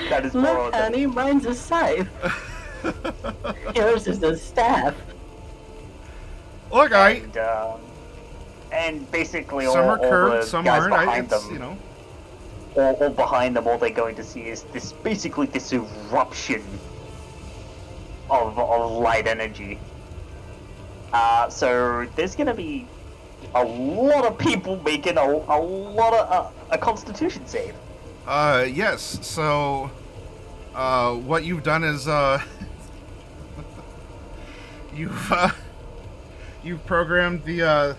A: That is more
B: Look, honey, mine's a scythe. Yours is a staff.
C: look,
A: and basically
C: some
A: all
C: are curved,
A: the
C: some
A: guys
C: aren't.
A: behind
C: It's,
A: them,
C: you know.
A: all behind them, all they're going to see is this eruption of light energy. So there's gonna be a lot of people making a lot of a Constitution save.
C: Yes. So, what you've done is, you've programmed the,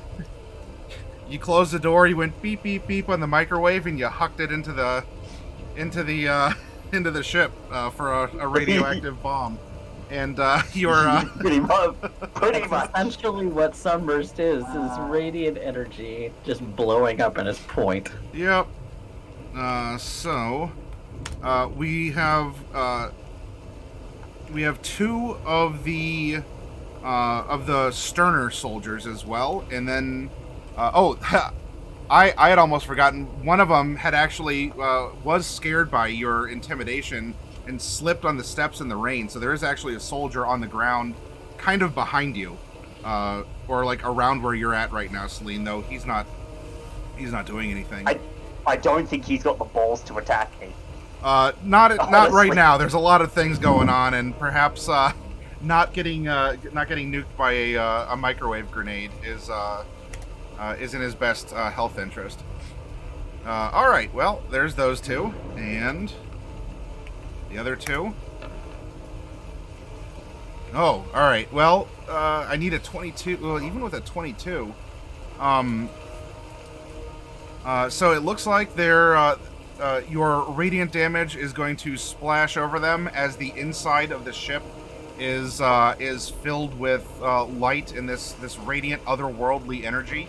C: you closed the door, you went beep beep beep on the microwave, and you hucked it into the into the ship for a radioactive bomb. And you're
A: Pretty much.
B: Essentially, what Sunburst is radiant energy just blowing up in its point.
C: Yep. So we have two of the sterner soldiers as well, and then I had almost forgotten. One of them had actually was scared by your intimidation and slipped on the steps in the rain. So there is actually a soldier on the ground, kind of behind you, or like around where you're at right now, Celine. Though he's not doing anything.
A: I don't think he's got the balls to attack me.
C: Not right now. There's a lot of things going on, and perhaps not getting nuked by a microwave grenade is in his best health interest. All right, well, there's those two, and the other two. Oh, all right. Well, I need a 22. Well, even with a 22, so it looks like your radiant damage is going to splash over them as the inside of the ship is filled with light and this radiant otherworldly energy.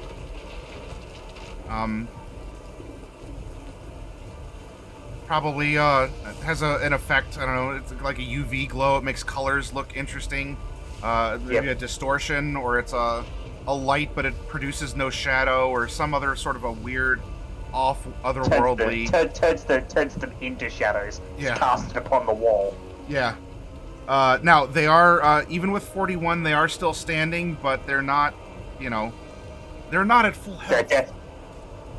C: Probably has an effect. I don't know. It's like a UV glow. It makes colors look interesting. Maybe a distortion, or it's a light, but it produces no shadow, or some other sort of a weird, off otherworldly.
A: Turns them into shadows.
C: Yeah.
A: Casted upon the wall.
C: Yeah. Now they are even with 41, they are still standing, but they're not. They're not at full health.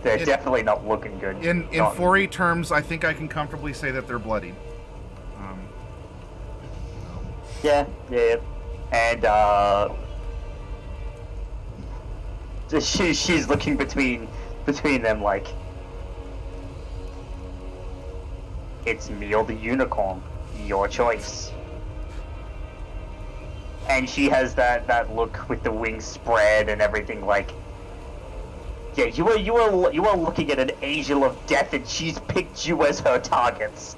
A: They're definitely not looking good.
C: In 4E terms, I think I can comfortably say that they're bloodied.
A: Yeah. And she's looking between them like, it's me or the unicorn, your choice. And she has that look with the wings spread and everything, like, yeah, you are looking at an angel of death, and she's picked you as her targets.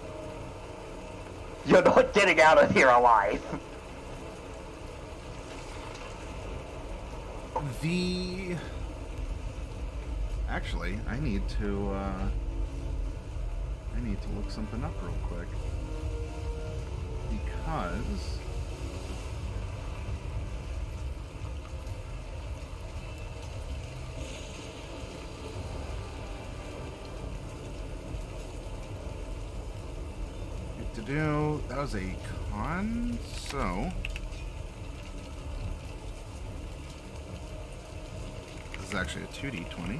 A: You're not getting out of here alive.
C: Actually, I need to look something up real quick, because that was a con, so this is actually a 2d20.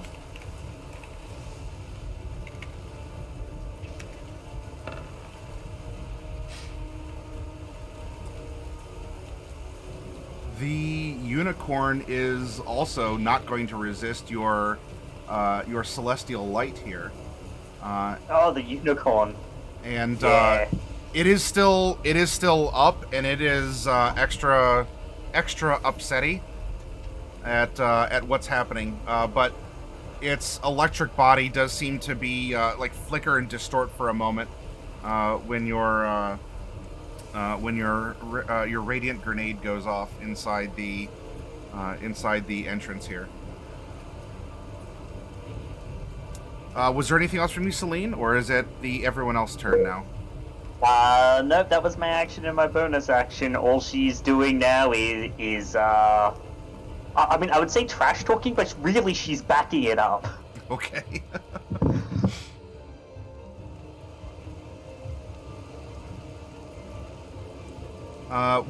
C: The unicorn is also not going to resist your celestial light here.
A: The unicorn.
C: And
A: yeah.
C: It is still up, and it is extra upsetty at what's happening. But its electric body does seem to be like flicker and distort for a moment when your radiant grenade goes off inside the entrance here. Was there anything else from you, Celine, or is it everyone else's turn now?
A: Nope, that was my action and my bonus action. All she's doing now is I mean, I would say trash talking, but really she's backing it up.
C: Okay.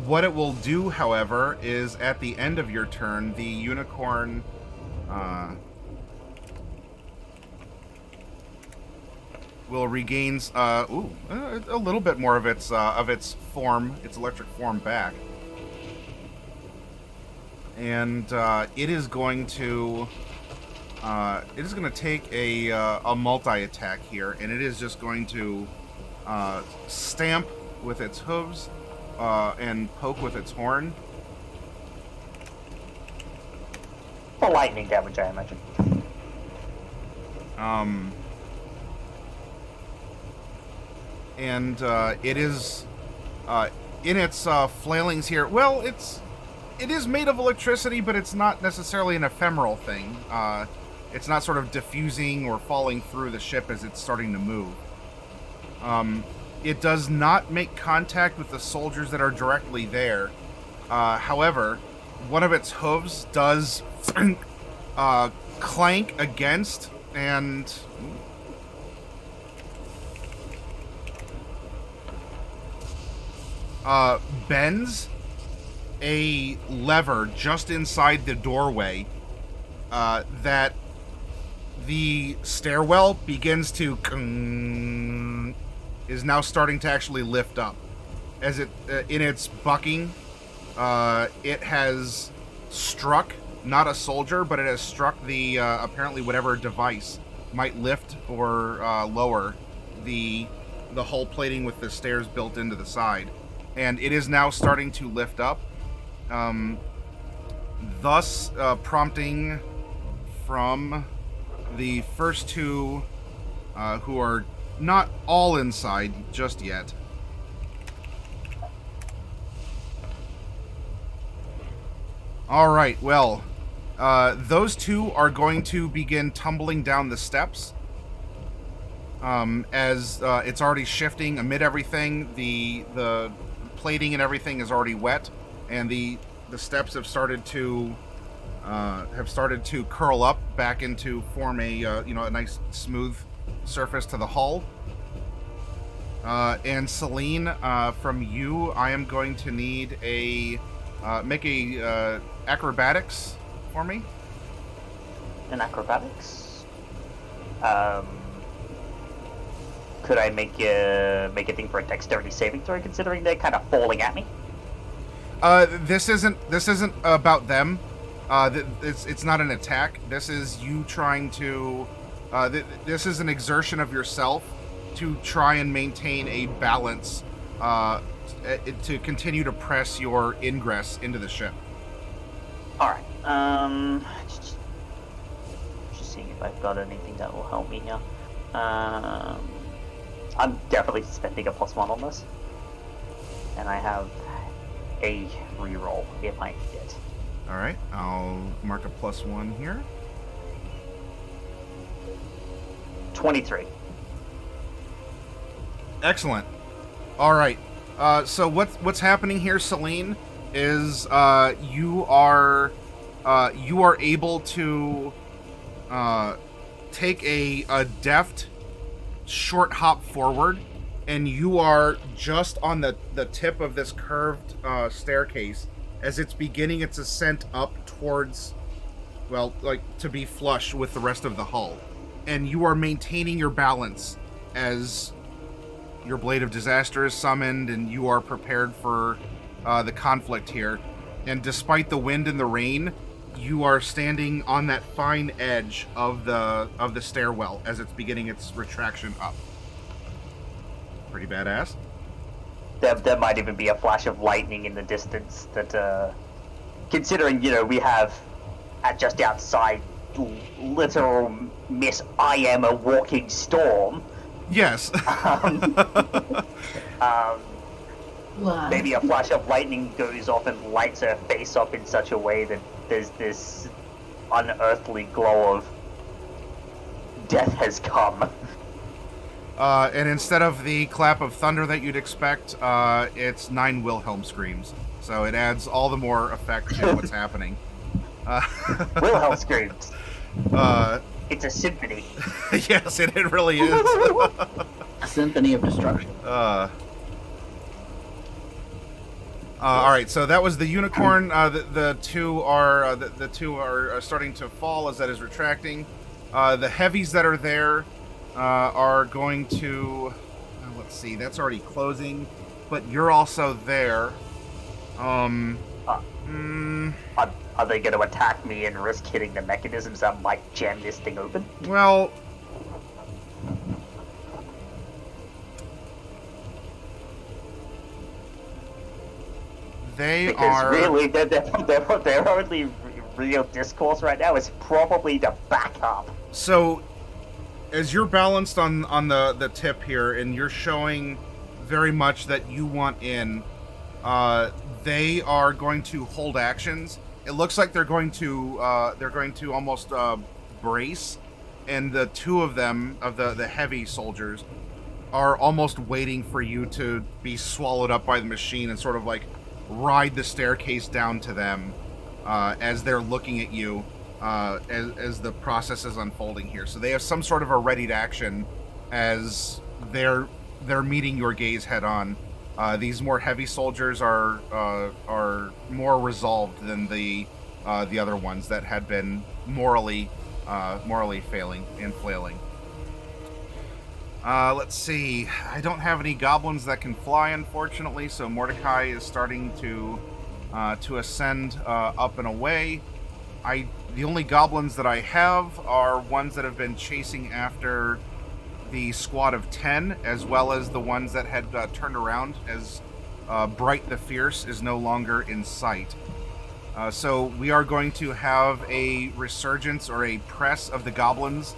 C: What it will do, however, is at the end of your turn, the unicorn will regain a little bit more of its form, its electric form back, and it is going to take a multi-attack here, and it is just going to stamp with its hooves and poke with its horn.
A: For lightning damage, I imagine.
C: And it is in its flailings here. Well, it is made of electricity, but it's not necessarily an ephemeral thing. It's not sort of diffusing or falling through the ship as it's starting to move. It does not make contact with the soldiers that are directly there. However, one of its hooves does clank against and bends a lever just inside the doorway that the stairwell begins to is now starting to actually lift up. As it in its bucking, it has struck not a soldier, but it has struck the apparently whatever device might lift or lower the hull plating with the stairs built into the side, and it is now starting to lift up, thus prompting from the first two who are not all inside just yet. All right, well, those two are going to begin tumbling down the steps. As it's already shifting amid everything, the plating and everything is already wet, and the steps have started to curl up back into form a nice smooth surface to the hull. And Celine, from you, I am going to need a make a acrobatics for me.
A: In acrobatics, could I make a thing for a dexterity saving throw, considering they're kind of falling at me?
C: This isn't about them. It's not an attack. This is you trying to. This is an exertion of yourself to try and maintain a balance, to continue to press your ingress into the ship.
A: All right. Just seeing if I've got anything that will help me here. I'm definitely spending a +1 on this, and I have a reroll if I need it.
C: All right, I'll mark a +1 here.
A: 23.
C: Excellent. All right. So what's happening here, Celine, is you are able to take a deft short hop forward, and you are just on the tip of this curved staircase as it's beginning its ascent up towards, well, like to be flush with the rest of the hull. And you are maintaining your balance as your Blade of Disaster is summoned, and you are prepared for the conflict here. And despite the wind and the rain, you are standing on that fine edge of the stairwell as it's beginning its retraction up. Pretty badass.
A: There might even be a flash of lightning in the distance that, considering, we have just outside literal Miss I am a walking storm.
C: Yes.
A: Maybe a flash of lightning goes off and lights her face up in such a way that there's this unearthly glow of death has come.
C: And instead of the clap of thunder that you'd expect, it's 9 Wilhelm screams. So it adds all the more effect to what's happening.
A: Wilhelm screams. It's a symphony.
C: Yes, it really is.
B: A symphony of destruction.
C: All right, so that was the unicorn. The two are starting to fall as that is retracting. The heavies that are there are going to... let's see, that's already closing, but you're also there.
A: Are they going to attack me and risk hitting the mechanisms that might jam this thing open?
C: Well...
A: Because really, their only real discourse right now is probably to back up.
C: So, as you're balanced on the tip here, and you're showing very much that you want in, they are going to hold actions. It looks like they're going to almost brace, and the two of them, of the heavy soldiers, are almost waiting for you to be swallowed up by the machine and sort of like ride the staircase down to them as they're looking at you as the process is unfolding here. So they have some sort of a readied action as they're meeting your gaze head on. These more heavy soldiers are more resolved than the other ones that had been morally failing and flailing. Let's see. I don't have any goblins that can fly, unfortunately, so Mordecai is starting to ascend up and away. The only goblins that I have are ones that have been chasing after the squad of 10, as well as the ones that had turned around as Bright the Fierce is no longer in sight. So we are going to have a resurgence or a press of the goblins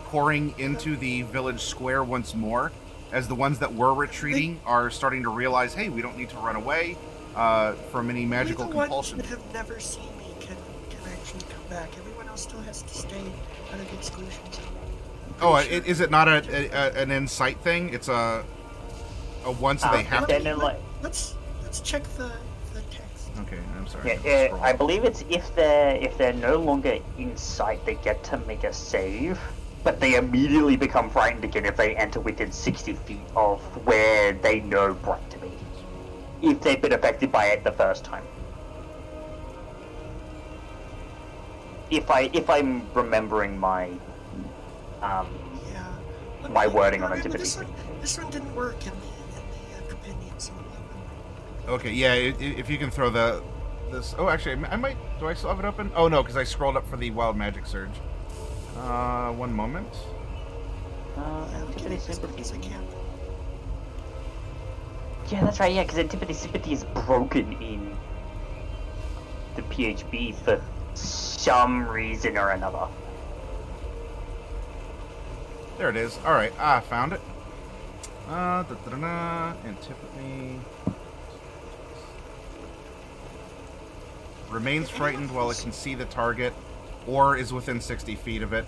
C: pouring into the village square once more, as the ones that were retreating are starting to realize, hey, we don't need to run away from any magical compulsion.
E: The ones that have never seen me can actually come back. Everyone else still has to stay out of the exclusion zone.
C: Oh, is it not an insight thing? It's a once they have to.
E: Let's check the text.
C: Okay, I'm sorry.
A: Yeah, I believe it's if they're no longer in sight, they get to make a save, but they immediately become frightened again if they enter within 60 feet of where they know Bright to be, if they've been affected by it the first time. If I'm remembering my my wording on Antipathy.
E: This one didn't work in the companion, so.
C: Okay, yeah. If you can throw this. Oh, actually, I might. Do I still have it open? Oh no, because I scrolled up for the Wild Magic Surge. One moment.
A: Antipathy Sympathy. Yeah, that's right. Yeah, because Antipathy Sympathy is broken in the PHB for some reason or another.
C: There it is. All right, found it. Antipathy. Remains frightened while it can see the target, or is within 60 feet of it.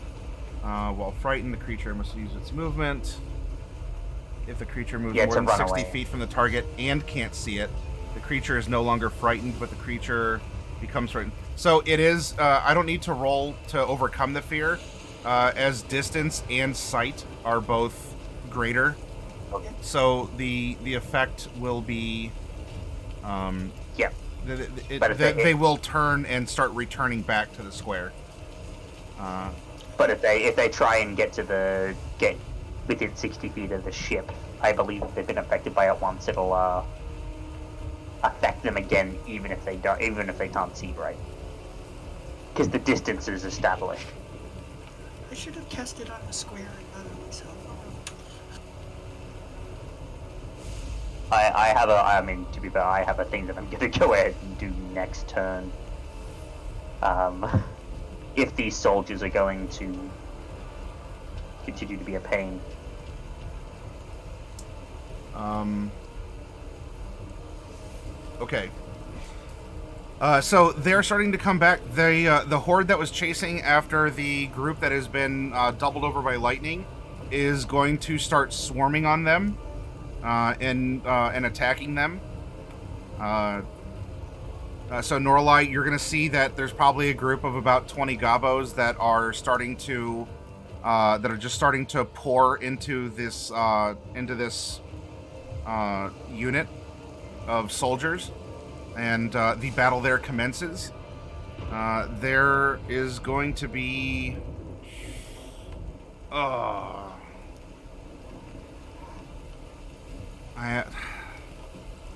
C: While frightened, the creature must use its movement. If the creature moves more than 60 feet from the target and can't see it, the creature is no longer frightened, but the creature becomes frightened. So it is, I don't need to roll to overcome the fear, as distance and sight are both greater. So the effect will be,
A: yeah.
C: They will turn and start returning back to the square.
A: But if they try and get within 60 feet of the ship, I believe if they've been affected by it once, it'll affect them again, even if they can't see right, because the distance is established.
E: I should have cast it on the square and not on myself.
A: To be fair, I have a thing that I'm going to go ahead and do next turn. If these soldiers are going to continue to be a pain.
C: Okay. So they're starting to come back. The horde that was chasing after the group that has been doubled over by lightning is going to start swarming on them and attacking them. So Norlight, you're going to see that there's probably a group of about 20 gobos that are starting to just starting to pour into this unit of soldiers. And the battle there commences. There is going to be...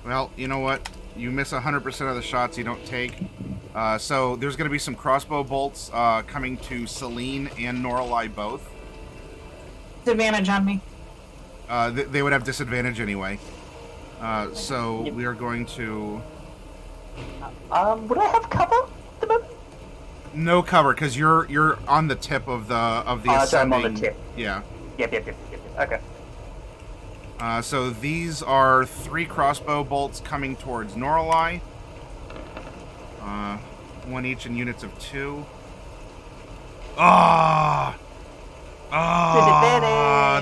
C: Well, you know what? You miss 100% of the shots you don't take. So there's going to be some crossbow bolts coming to Celine and Norlai both.
D: Advantage on me.
C: They would have disadvantage anyway. So we are going to...
A: Would I have cover at the moment?
C: No cover, because you're on the tip of the ascending...
A: So I'm on the tip.
C: Yeah.
A: Yep. Okay.
C: So these are 3 crossbow bolts coming towards Norlai. 1 each in units of 2.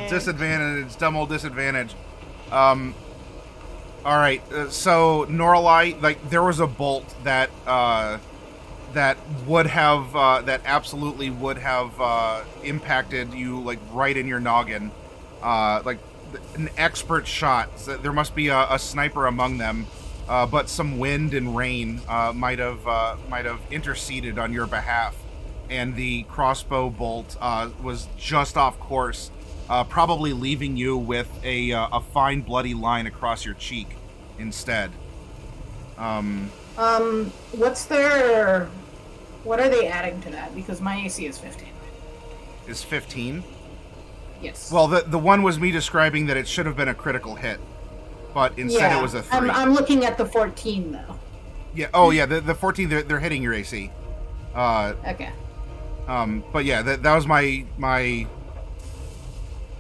C: Disadvantage. Double disadvantage. Alright, so Norlai, like, there was a bolt that would have, that absolutely would have, impacted you, like, right in your noggin. Like, an expert shot. So there must be a sniper among them, but some wind and rain, might have interceded on your behalf. And the crossbow bolt, was just off course, probably leaving you with a fine bloody line across your cheek instead.
D: What are they adding to that? Because my AC is 15.
C: Is 15?
D: Yes.
C: Well, the one was me describing that it should have been a critical hit, but instead it was a 3.
D: I'm looking at the 14 though.
C: Yeah. Oh, yeah. The 14. They're hitting your AC.
D: Okay.
C: But yeah, that was my.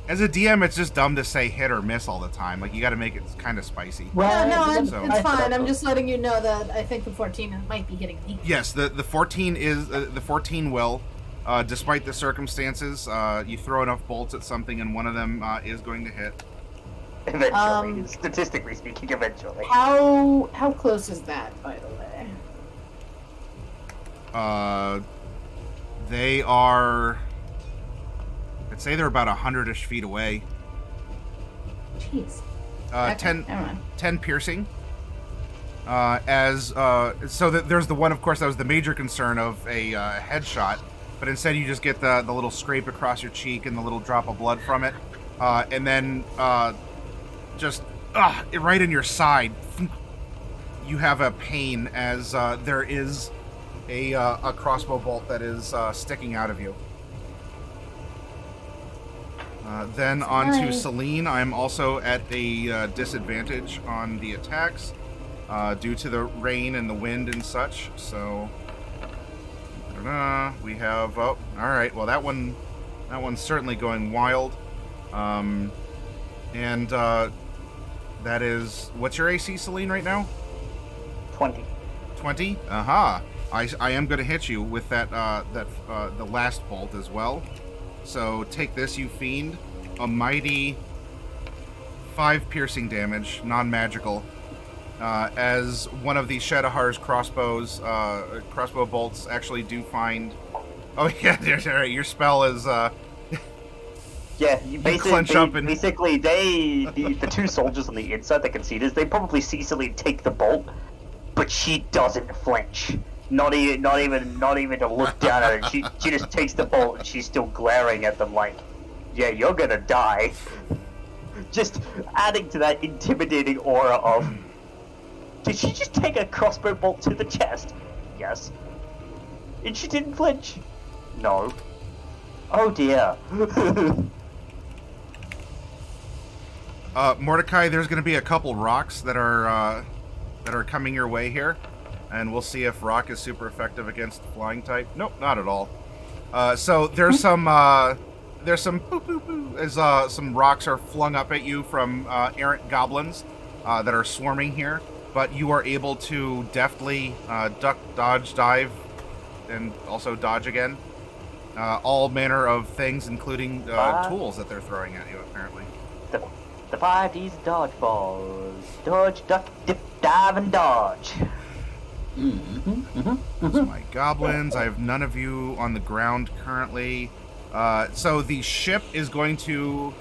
C: As a DM, it's just dumb to say hit or miss all the time. Like, you got to make it kind of spicy.
D: No, it's
C: So-
D: fine. I'm just letting you know that I think the 14 might be hitting me.
C: Yes, the 14 is the 14 will. Despite the circumstances, you throw enough bolts at something, and one of them is going to hit.
A: Eventually, statistically speaking, eventually.
D: How close is that, by the way?
C: They are. I'd say they're about 100-ish feet away.
D: Jeez. Okay,
C: 10,
D: never mind.
C: 10 piercing. So there's the one, of course, that was the major concern of a headshot, but instead you just get the little scrape across your cheek and the little drop of blood from it, and then just right in your side, you have a pain as there is a crossbow bolt that is sticking out of you. Then on to Celine. I'm also at a disadvantage on the attacks due to the rain and the wind and such. So we have. Oh, all right. Well, that one's certainly going wild. And that is, what's your AC, Celine, right now?
A: 20.
C: 20. Aha. I am going to hit you with that the last bolt as well. So take this, you fiend. A mighty 5 piercing damage, non-magical. As one of the Shadahar's crossbow bolts actually do find... Oh yeah, right. Your spell is...
A: Yeah, you
C: clench up and...
A: basically the 2 soldiers on the inside, the conceders, they probably see Celine take the bolt, but she doesn't flinch. Not even to look down at it. She just takes the bolt and she's still glaring at them like, yeah, you're gonna die. Just adding to that intimidating aura of, did she just take a crossbow bolt to the chest? Yes. And she didn't flinch? No. Oh dear.
C: Mordecai, there's going to be a couple rocks that are coming your way here, and we'll see if rock is super effective against flying type. Nope, not at all. So there's some boop, boop, boop, as some rocks are flung up at you from errant goblins that are swarming here, but you are able to deftly duck, dodge, dive, and also dodge again. All manner of things, including tools that they're throwing at you, apparently.
A: The 5D's dodgeballs. Dodge, duck, dip, dive, and dodge.
C: Those are my goblins. I have none of you on the ground currently. So the ship is going to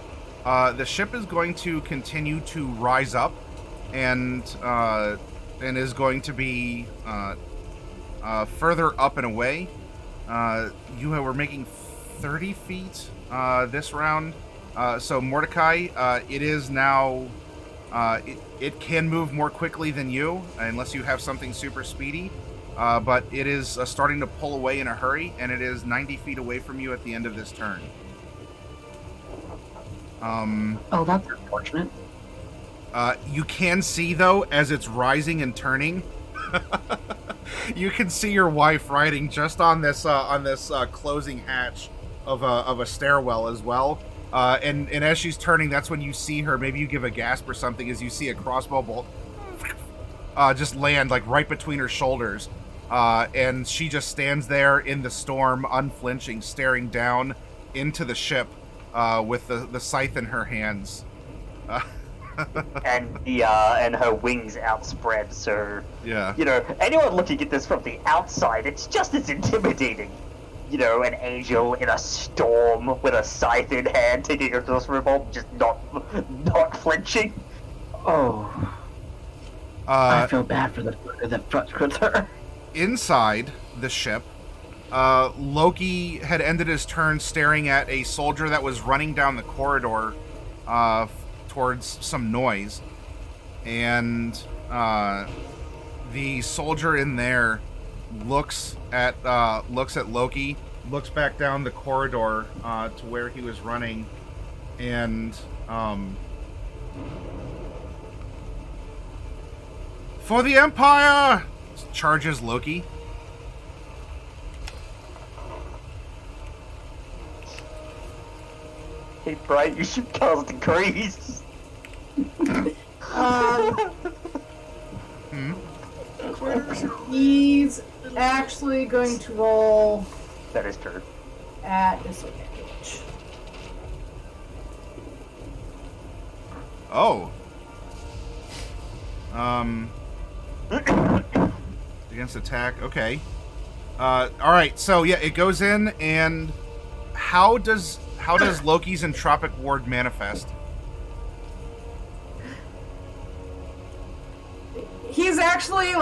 C: continue to rise up, and is going to be further up and away. You were making 30 feet this round. So Mordecai, it is now It can move more quickly than you, unless you have something super speedy. But it is starting to pull away in a hurry, and it is 90 feet away from you at the end of this turn.
B: Oh, that's unfortunate.
C: You can see, though, as it's rising and turning, you can see your wife riding just on this closing hatch of a stairwell as well. And as she's turning, that's when you see her. Maybe you give a gasp or something as you see a crossbow bolt just land like right between her shoulders. And she just stands there in the storm, unflinching, staring down into the ship with the scythe in her hands.
A: And her wings outspread, so
C: Yeah.
A: Anyone looking at this from the outside, it's just as intimidating. An angel in a storm with a scythe in hand, taking a crossbow bolt, just not flinching.
B: Oh. I feel bad for the front cruiser.
C: Inside the ship, Loki had ended his turn staring at a soldier that was running down the corridor towards some noise, and the soldier in there looks at Loki, looks back down the corridor to where he was running, and for the Empire! Charges Loki.
A: Hey, Brian, you should cause degrees.
D: He's actually going to roll
A: That is true.
D: at disadvantage.
C: Oh. Against attack. Okay. All right. So yeah, it goes in, and how does Loki's entropic ward manifest?
D: He's actually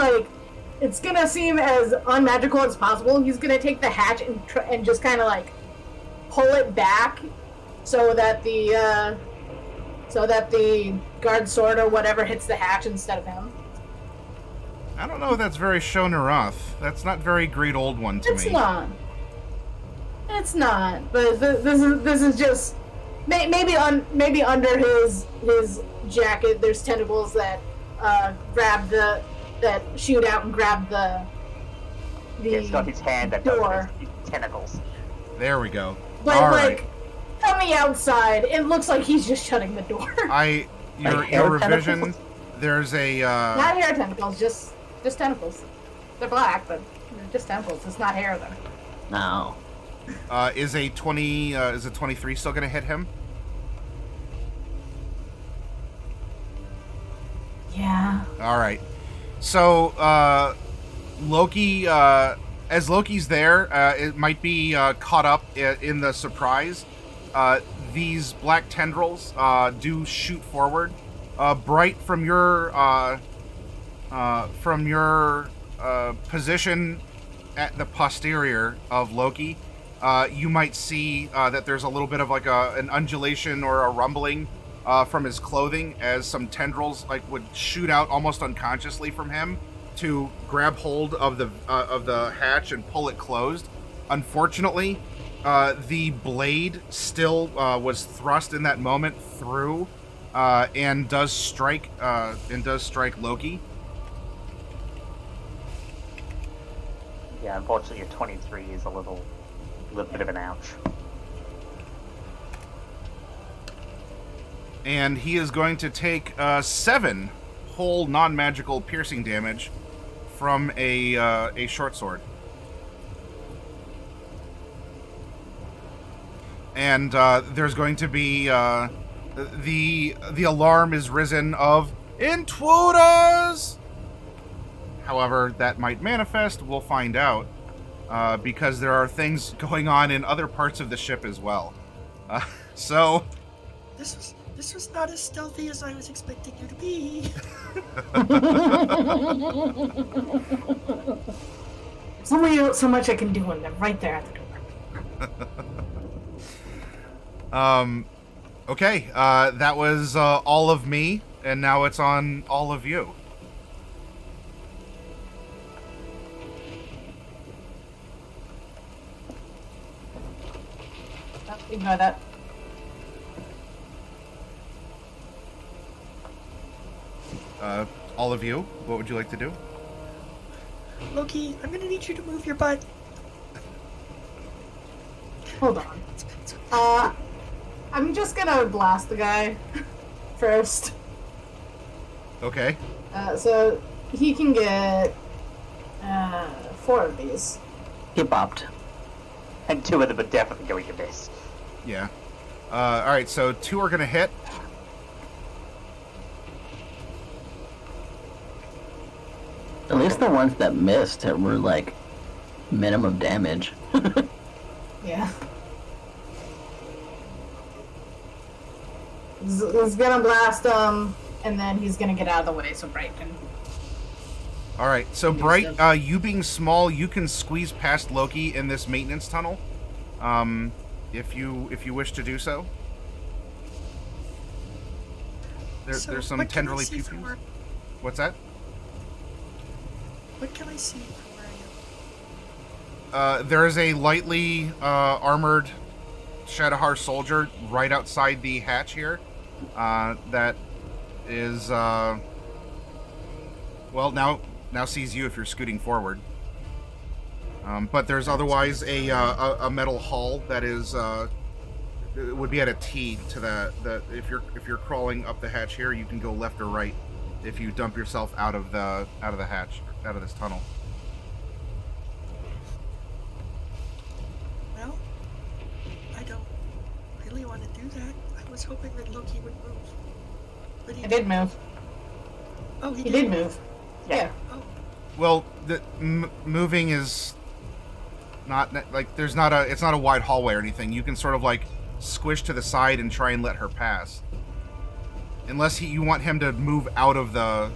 D: it's gonna seem as unmagical as possible. He's gonna take the hatch and just kind of pull it back so that the guard sword or whatever hits the hatch instead of him.
C: I don't know if that's very Shonaroth. That's not very Great Old One to me.
D: It's not. But this is just maybe under his jacket. There's tentacles that that shoot out and grab the
A: It's got his hand that
D: door.
A: does his tentacles.
C: There we go.
D: But
C: All right.
D: from the outside, it looks like he's just shutting the door.
C: Your revision. There's a
D: Not hair tentacles, just tentacles. They're black, but they're just tentacles. It's not hair though.
B: No.
C: Is a 23 still gonna hit him?
D: Yeah.
C: All right. So Loki, as Loki's there, it might be caught up in the surprise. These black tendrils do shoot forward. Bright, from your position at the posterior of Loki, you might see that there's a little bit of an undulation or a rumbling from his clothing as some tendrils would shoot out almost unconsciously from him to grab hold of the hatch and pull it closed. Unfortunately, the blade still was thrust in that moment through and does strike Loki.
A: Yeah, unfortunately, a 23 is a little bit of an ouch.
C: And he is going to take 7 whole non-magical piercing damage from a short sword. And there's going to be the alarm is risen of intruders. However, that might manifest. We'll find out because there are things going on in other parts of the ship as well. So
E: This was not as stealthy as I was expecting you to be.
D: There's only so much I can do when they're right there at the door.
C: Okay, that was all of me. And now it's on all of you.
D: Ignore that.
C: All of you, what would you like to do?
E: Loki, I'm gonna need you to move your butt.
D: Hold on. I'm just gonna blast the guy first.
C: Okay.
D: So he can get 4 of these.
B: He bopped.
A: And 2 of them are definitely going to miss.
C: Yeah. Alright, so 2 are going to hit.
B: At least the ones that missed were like minimum damage.
D: Yeah. He's gonna blast him, and then he's gonna get out of the way so Bright can.
C: Alright, so Bright, you being small, you can squeeze past Loki in this maintenance tunnel. If you wish to do so. There's some
E: what can I
C: tenderly
E: see from
C: pew-pews.
E: where-
C: What's that?
E: What can I see from where I am?
C: There is a lightly armored Shadahar soldier right outside the hatch here. That is well now sees you if you're scooting forward. But there's otherwise a metal hull that is it would be at a T to the if you're crawling up the hatch here, you can go left or right if you dump yourself out of the hatch, out of this tunnel.
E: Well, I don't really want to do that. I was hoping that Loki would move. But
D: I did move.
E: Oh, he
D: He did move. Yeah.
E: Oh,
C: Well, the moving is not like it's not a wide hallway or anything. You can sort of like squish to the side and try and let her pass, unless you want him to move out of to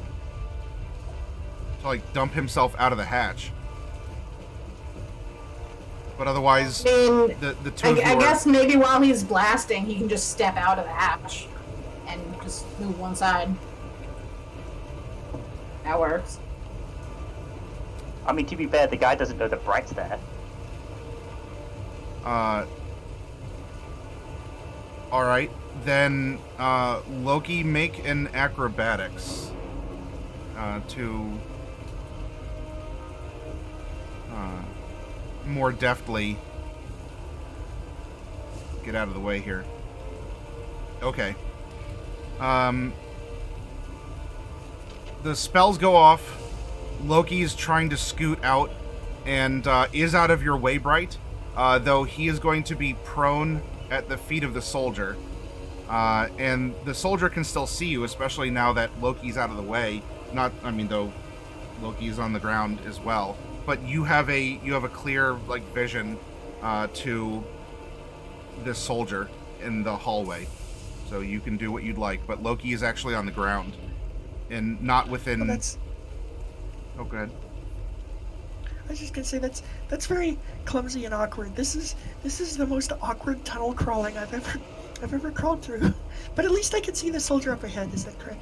C: like dump himself out of the hatch. But otherwise,
D: I mean,
C: the two of you
D: I
C: are-
D: guess maybe while he's blasting, he can just step out of the hatch and just move one side. That works.
A: I mean, to be fair, the guy doesn't know that Bright's there.
C: All right, then Loki, make an acrobatics to more deftly get out of the way here. Okay. The spells go off. Loki is trying to scoot out and is out of your way, Bright, though he is going to be prone at the feet of the soldier. And the soldier can still see you, especially now that Loki's out of the way. Though Loki's on the ground as well. But you have a clear vision to this soldier in the hallway. So you can do what you'd like, but Loki is actually on the ground and not within.
E: well, that's.
C: Oh, go ahead.
E: I was just gonna say that's very clumsy and awkward. This is the most awkward tunnel crawling I've ever crawled through. But at least I can see the soldier up ahead. Is that correct?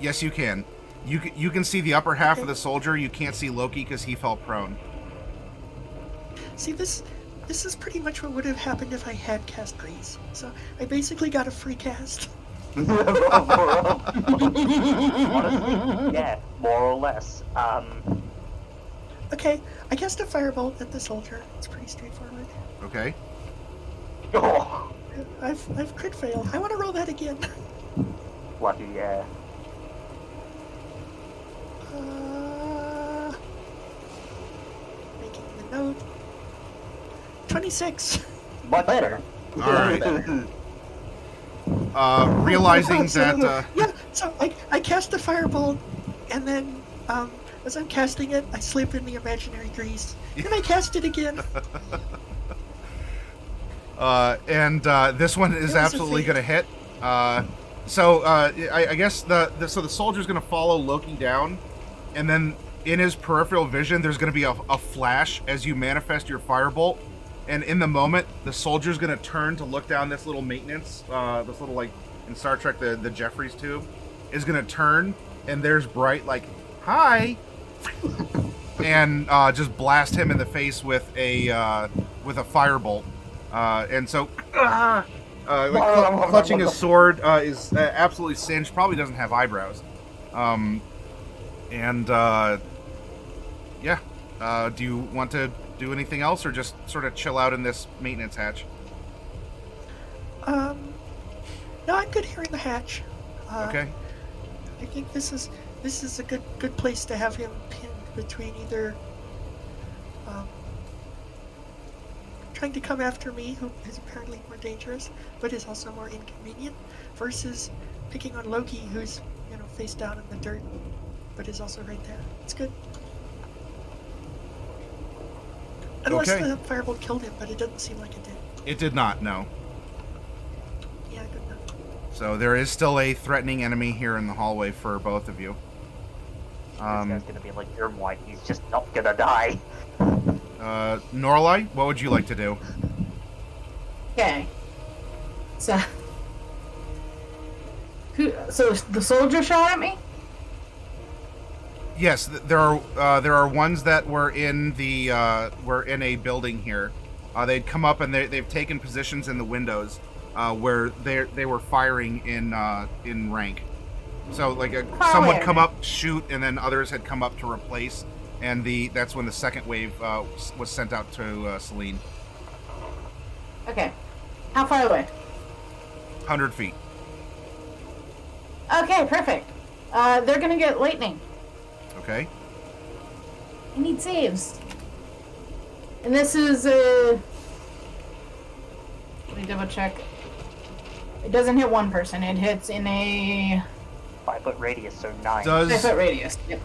C: Yes, you can. You can see the upper half of the soldier. You can't see Loki because he fell prone.
E: See, this is pretty much what would have happened if I had cast Grease. So I basically got a free cast.
A: Honestly, yeah, more or less.
E: Okay, I cast a firebolt at the soldier. It's pretty straightforward.
C: Okay.
A: Oh,
E: I've crit failed. I want to roll that again.
A: bloody yeah.
E: Making the note. 26.
A: Much
B: Better.
C: All right. Realizing that.
E: Yeah, so I cast the firebolt, and then as I'm casting it, I slip in the imaginary grease. And I cast it again.
C: This one is
E: It was a
C: absolutely
E: feat.
C: going to hit. I guess the soldier's going to follow Loki down, and then in his peripheral vision, there's going to be a flash as you manifest your firebolt, and in the moment, the soldier's going to turn to look down this little maintenance, this little in Star Trek the Jeffries tube, is going to turn, and there's Bright like, "Hi," and just blast him in the face with a firebolt. And so, clutching his sword is absolutely singed. Probably doesn't have eyebrows. Yeah. Do you want to do anything else, or just sort of chill out in this maintenance hatch?
E: No, I'm good here in the hatch.
C: Okay.
E: I think this is a good place to have him pinned between either trying to come after me, who is apparently more dangerous, but is also more inconvenient, versus picking on Loki, who's, face down in the dirt, but is also right there. It's good. Unless
C: Okay.
E: the firebolt killed him, but it doesn't seem like it did.
C: It did not, no.
E: Yeah, good enough.
C: So there is still a threatening enemy here in the hallway for both of you.
A: This guy's gonna be like Germ White. He's just not gonna die.
C: Norlai, what would you like to do?
D: Okay. So the soldier shot at me?
C: Yes, there are ones that were in a building here. They'd come up and they've taken positions in the windows where they were firing in rank. So like some would come up, shoot, and then others had come up to replace, and that's when the second wave was sent out to Celine.
D: Okay. How far away?
C: 100 feet.
D: Okay, perfect. They're gonna get lightning.
C: Okay.
D: I need saves. And this is let me double check. It doesn't hit one person. It hits in a
A: 5-foot radius, so 9.
D: 5-foot radius. Yep.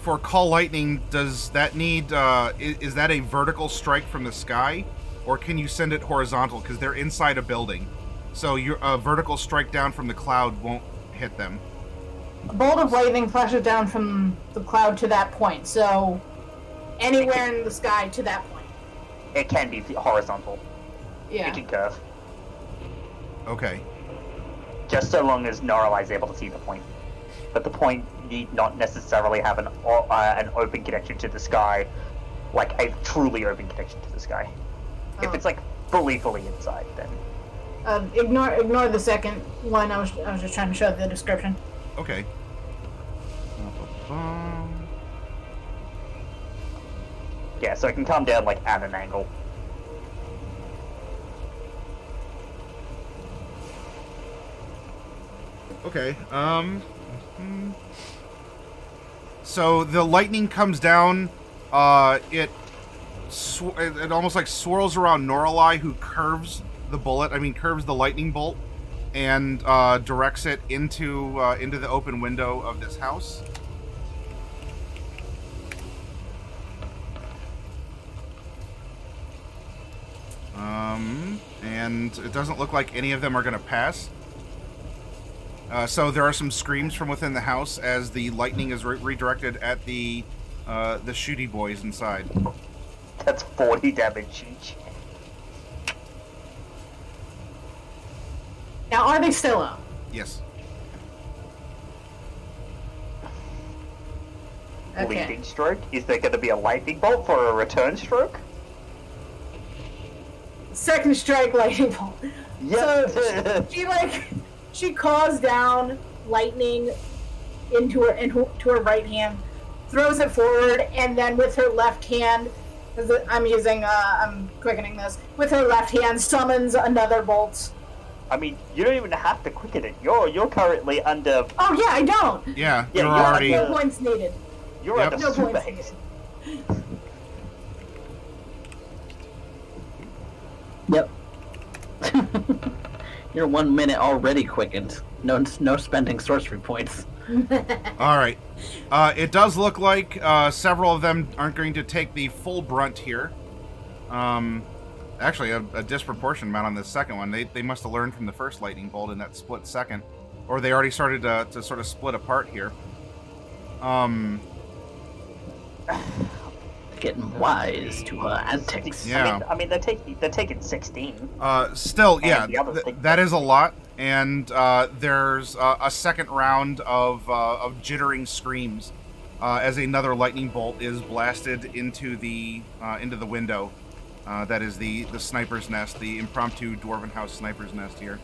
C: For call lightning, does that need is that a vertical strike from the sky, or can you send it horizontal? Because they're inside a building, so a vertical strike down from the cloud won't hit them.
D: A bolt of lightning flashes down from the cloud to that point, so anywhere in the sky to that point.
A: It can be horizontal.
D: Yeah.
A: It can curve.
C: Okay.
A: Just so long as Norlai is able to see the point. But the point need not necessarily have an open connection to the sky, like a truly open connection to the sky. If it's like fully inside, then
D: Ignore the second one. I was just trying to show the description.
C: Okay.
A: yeah, so it can come down like at an angle.
C: Okay. So the lightning comes down. It almost like swirls around Norlai, who curves the lightning bolt, and directs it into the open window of this house. And it doesn't look like any of them are going to pass. So there are some screams from within the house as the lightning is redirected at the shooty boys inside.
A: That's 40 damage each.
D: Now, are they still up?
C: Yes.
D: Okay.
A: Leading stroke? Is there going to be a lightning bolt for a return stroke?
D: Second strike lightning bolt.
A: Yep.
D: So she calls down lightning into her right hand, throws it forward, and then with her left hand, because I'm quickening this, with her left hand summons another bolt.
A: I mean, you don't even have to quicken it. You're currently under.
D: Oh yeah, I don't.
C: Yeah,
A: Yeah,
C: you're
A: you're
C: already.
D: No points needed.
A: You're
C: Yep.
A: under
D: No
A: super
D: points
A: haste.
D: needed.
B: Yep. You're 1 minute already quickened. No spending sorcery points.
C: All right. It does look like several of them aren't going to take the full brunt here. Actually, a disproportionate amount on this second one. They must have learned from the first lightning bolt in that split second, or they already started to sort of split apart here.
B: Getting wise to her antics.
C: Yeah.
A: I mean, they're taking 16.
C: Still, yeah,
A: the other thing-
C: that is a lot, and there's a second round of jittering screams as another lightning bolt is blasted into the window. That is the sniper's nest, the impromptu Dwarven House sniper's nest here.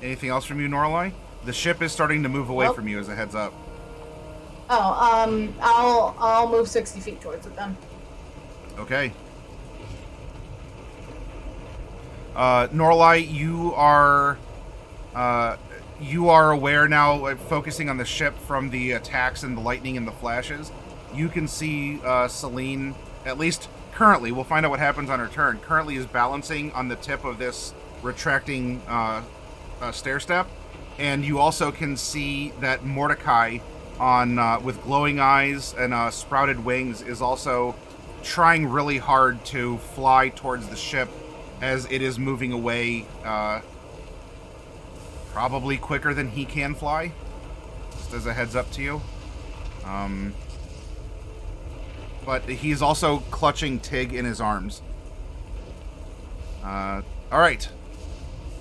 C: Anything else from you, Norlai? The ship is starting to move away from you as a heads up.
D: Oh, I'll move 60 feet towards it then.
C: Okay. Norlai, you are aware now, like, focusing on the ship from the attacks and the lightning and the flashes. You can see Celine, at least currently, we'll find out what happens on her turn, currently is balancing on the tip of this retracting stair step. And you also can see that Mordecai, on with glowing eyes and sprouted wings, is also trying really hard to fly towards the ship as it is moving away, probably quicker than he can fly, just as a heads up to you. But he's also clutching Tig in his arms. Alright.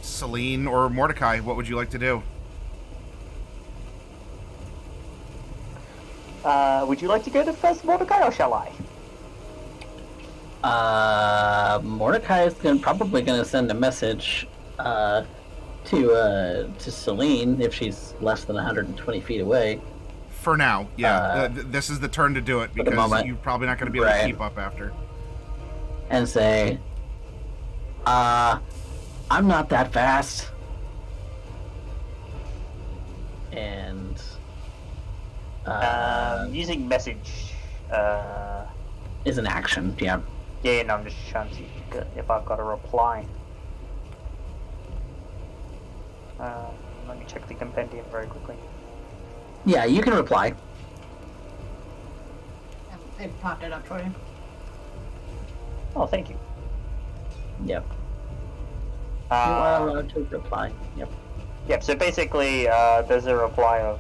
C: Celine or Mordecai, what would you like to do?
A: Would you like to go to first, Mordecai, or shall I?
B: Mordecai is probably going to send a message to Celine if she's less than 120 feet away.
C: For now, yeah. This is the turn to do it, because you're probably not going to be able to keep up after.
B: And say, I'm not that fast. And
A: using message
B: is an action, yeah.
A: Yeah, no, I'm just trying to see if I've got a reply. Let me check the compendium very quickly.
B: Yeah, you can reply.
D: I popped it up for you.
A: Oh, thank you.
B: Yep. You are allowed to reply. Yep.
A: Yep, so basically, there's a reply of,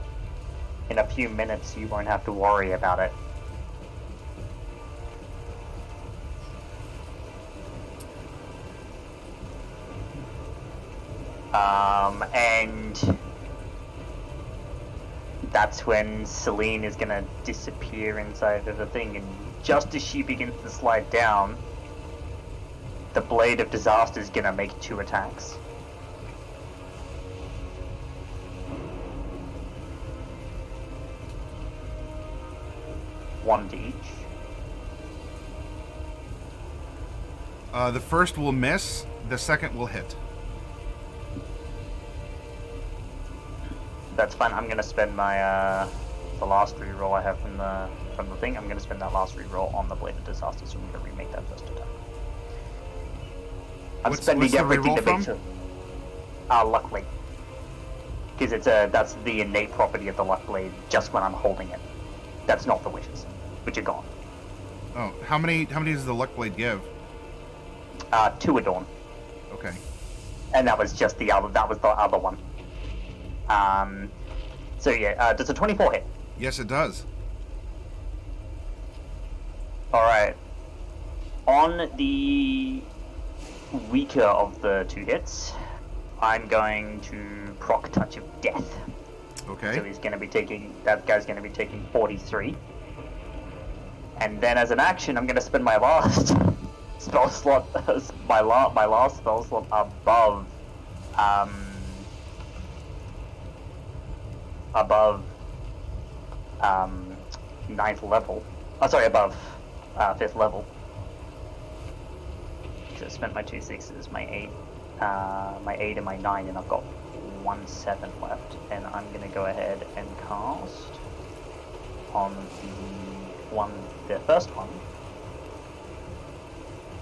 A: in a few minutes, you won't have to worry about it. And that's when Celine is gonna disappear inside of the thing, and just as she begins to slide down, the Blade of Disaster is gonna make 2 attacks. One to each.
C: The first will miss, the second will hit.
A: That's fine. I'm gonna spend my the last reroll I have from the thing. I'm gonna spend that last reroll on the Blade of Disaster, so I'm gonna remake that first attack. I'm spending
C: the
A: everything
C: reroll
A: to make Luck Blade, because that's the innate property of the Luck Blade. Just when I'm holding it, that's not the wishes, which are gone.
C: Oh, how many does the Luck Blade give?
A: 2 Adorn.
C: Okay.
A: And that was just the other. That was the other one. So yeah, does a 24 hit?
C: Yes, it does.
A: Alright. On the weaker of the 2 hits, I'm going to proc Touch of Death.
C: Okay.
A: So that guy's going to be taking 43. And then as an action, I'm going to spend my last spell slot, my last spell slot above, ninth level. Oh, sorry, above 5th level. So I spent my 2 6s, my 8 and my 9, and I've got 1 7 left. And I'm gonna go ahead and cast on the first one,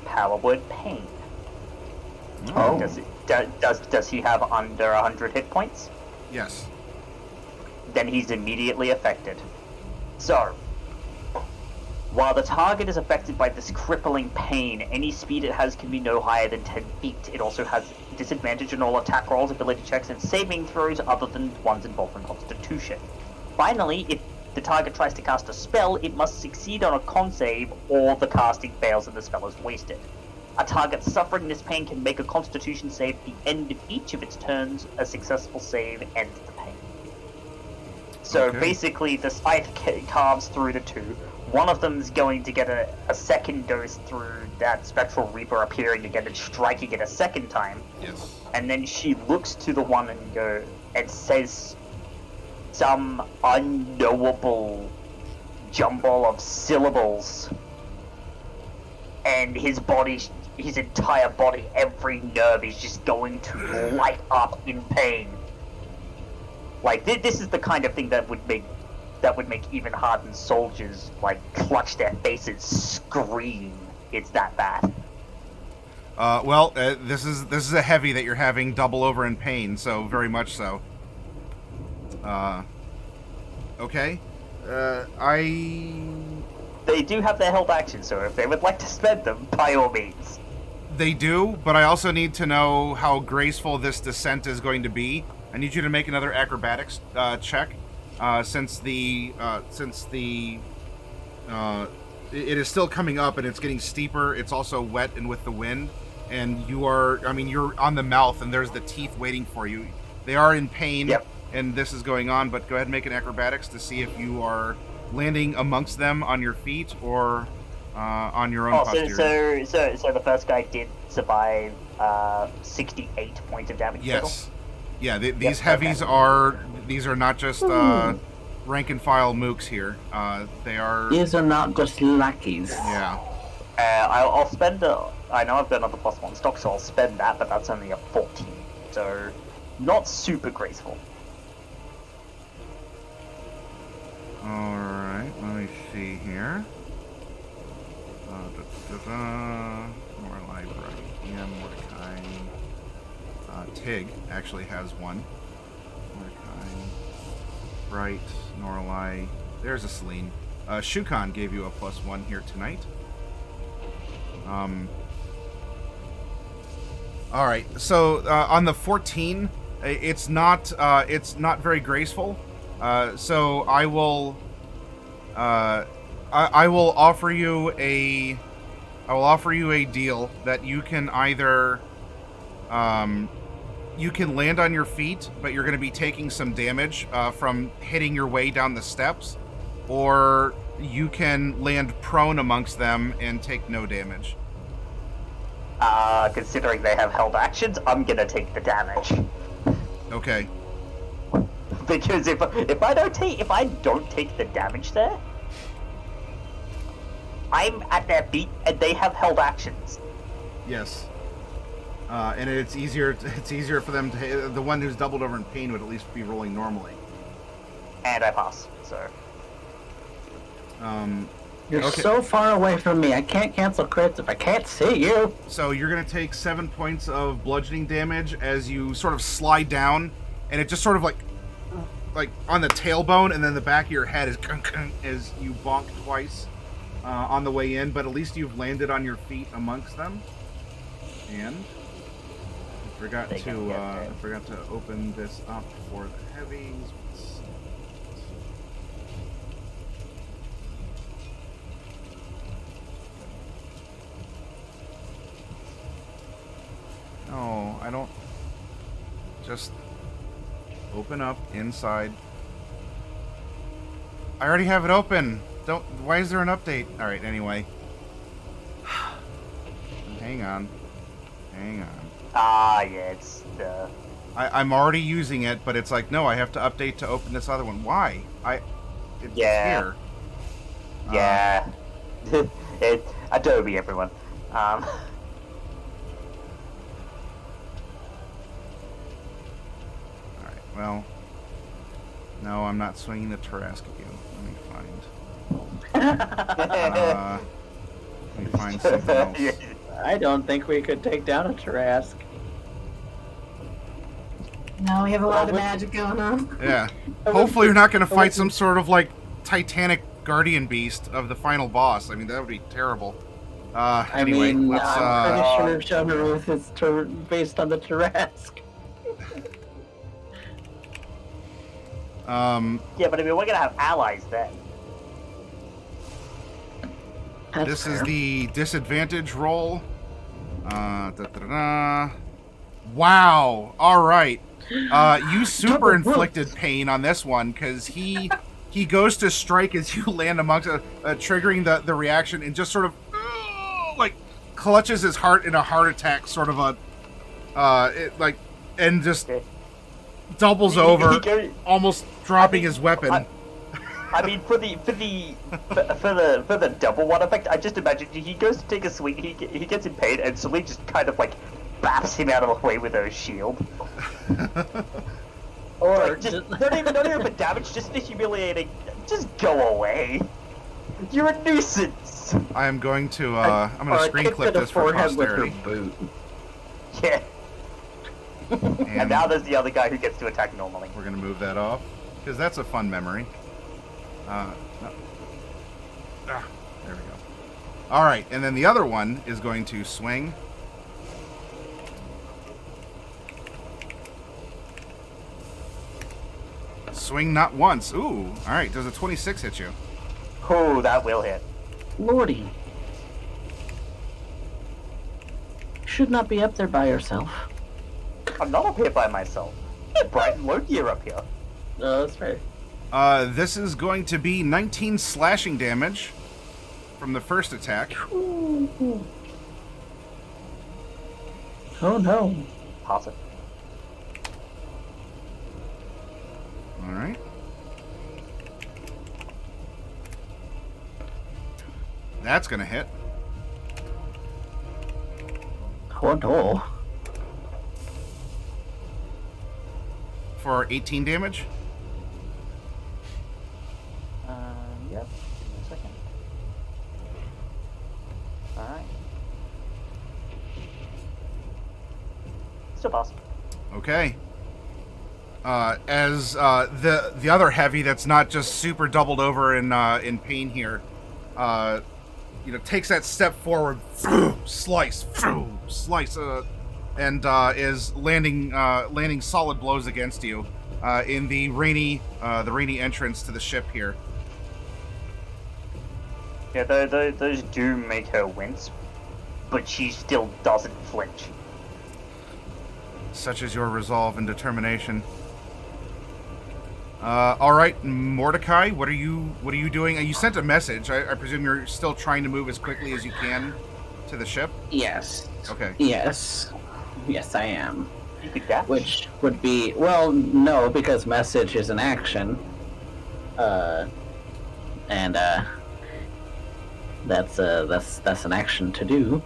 A: Power Word Pain.
B: Oh.
A: Does he have under 100 hit points?
C: Yes.
A: Then he's immediately affected. So, while the target is affected by this crippling pain, any speed it has can be no higher than 10 feet. It also has disadvantage on all attack rolls, ability checks, and saving throws other than ones involved in Constitution. Finally, if the target tries to cast a spell, it must succeed on a con save, or the casting fails and the spell is wasted. A target suffering this pain can make a Constitution save at the end of each of its turns. A successful save ends the pain. So
C: Okay.
A: basically, the scythe carves through the two. One of them is going to get a second dose through that Spectral Reaper appearing again and striking it a second time.
C: Yes.
A: And then she looks to the one and says some unknowable jumble of syllables. And his entire body, every nerve is just going to light up in pain. Like, this is the kind of thing that would make even hardened soldiers, like, clutch their faces, scream. It's that bad.
C: This is a heavy that you're having double over in pain, so very much so. Okay.
A: They do have their held actions, so if they would like to spend them, by all means.
C: They do, but I also need to know how graceful this descent is going to be. I need you to make another acrobatics check, since it is still coming up and it's getting steeper. It's also wet and with the wind, and you're on the mouth, and there's the teeth waiting for you. They are in pain,
A: Yep.
C: and this is going on. But go ahead and make an acrobatics to see if you are landing amongst them on your feet or on your own posterior.
A: So the first guy did survive 68 points of damage total?
C: Yes. Yeah, these
A: Yep,
C: heavies
A: okay.
C: these are not just rank and file mooks here. They are...
B: These are not just lackeys.
C: Yeah.
A: I'll spend I know I've got another +1 stock, so I'll spend that, but that's only a 14. So, not super graceful.
C: Alright, let me see here. More library. Yeah, Mordecai. Tig actually has one. Mordecai. Bright, Norlai. There's a Celine. Shukan gave you a +1 here tonight. Alright, so on the 14, it's not very graceful. So I will offer you a deal that you can either you can land on your feet, but you're going to be taking some damage from hitting your way down the steps, or you can land prone amongst them and take no damage.
A: Considering they have held actions, I'm gonna take the damage.
C: Okay.
A: Because if I don't take the damage there, I'm at their feet and they have held actions.
C: Yes. And it's easier for them to... The one who's doubled over in pain would at least be rolling normally.
A: And I pass, so...
B: You're
C: okay.
B: so far away from me. I can't cancel crits if I can't see you.
C: So you're going to take 7 points of bludgeoning damage as you sort of slide down, and it just sort of like on the tailbone, and then the back of your head is as you bonk twice on the way in, but at least you've landed on your feet amongst them. And I forgot to open this up for the heavies. No, I don't. Just open up inside. I already have it open. Don't. Why is there an update? All right. Anyway. Hang on.
A: Yeah, it's the...
C: I'm already using it, but it's like, no, I have to update to open this other one. Why? It's here.
A: Yeah. Adobe, everyone.
C: Alright, well. No, I'm not swinging the Tarrasque again. Let me find something else.
B: I don't think we could take down a Tarrasque.
D: No, we have a lot of magic going on.
C: Yeah. Hopefully you're not going to fight some sort of, like, titanic guardian beast of the final boss. I mean, that would be terrible. Anyway, let's...
B: I'm pretty sure Shadahar is based on the Tarrasque.
A: Yeah, but I mean, we're gonna have allies then.
C: This is the disadvantage roll. Wow. All right. You super inflicted pain on this one because he goes to strike as you land amongst triggering the reaction and just sort of like clutches his heart in a heart attack, sort of a and just doubles over, almost dropping his weapon.
A: I mean, for the double one effect, I just imagine he goes to take a swing, he gets in pain, and Celine just kind of like baps him out of the way with her shield.
B: Or
A: like, just not even for damage, just the humiliating. Just go away. You're a nuisance.
C: I am going to I'm going to screen clip this for posterity.
B: Boot.
A: Yeah. And now there's the other guy who gets to attack normally.
C: We're going to move that off because that's a fun memory. No. There we go. All right, and then the other one is going to swing. Swing not once. Ooh. All right, does a 26 hit you?
A: Oh, that will hit.
B: Lordy. Should not be up there by yourself.
A: I'm not up here by myself. Bright and Loki are up here.
B: No, that's fair.
C: This is going to be 19 slashing damage from the first attack.
B: Ooh. Oh no.
A: Pass it.
C: All right. That's going to hit.
B: Oh no.
C: For 18 damage.
A: Yep. Give me a second. Alright. Still pass.
C: Okay. As the other heavy that's not just super doubled over in pain here, takes that step forward, slice, and is landing solid blows against you in the rainy entrance to the ship here.
A: Yeah, those do make her wince, but she still doesn't flinch.
C: Such is your resolve and determination. All right, Mordecai, what are you doing? You sent a message. I presume you're still trying to move as quickly as you can to the ship?
B: Yes.
C: Okay.
B: Yes, I am.
A: You could dash.
B: Which would be, well, no, because message is an action. And that's an action to do.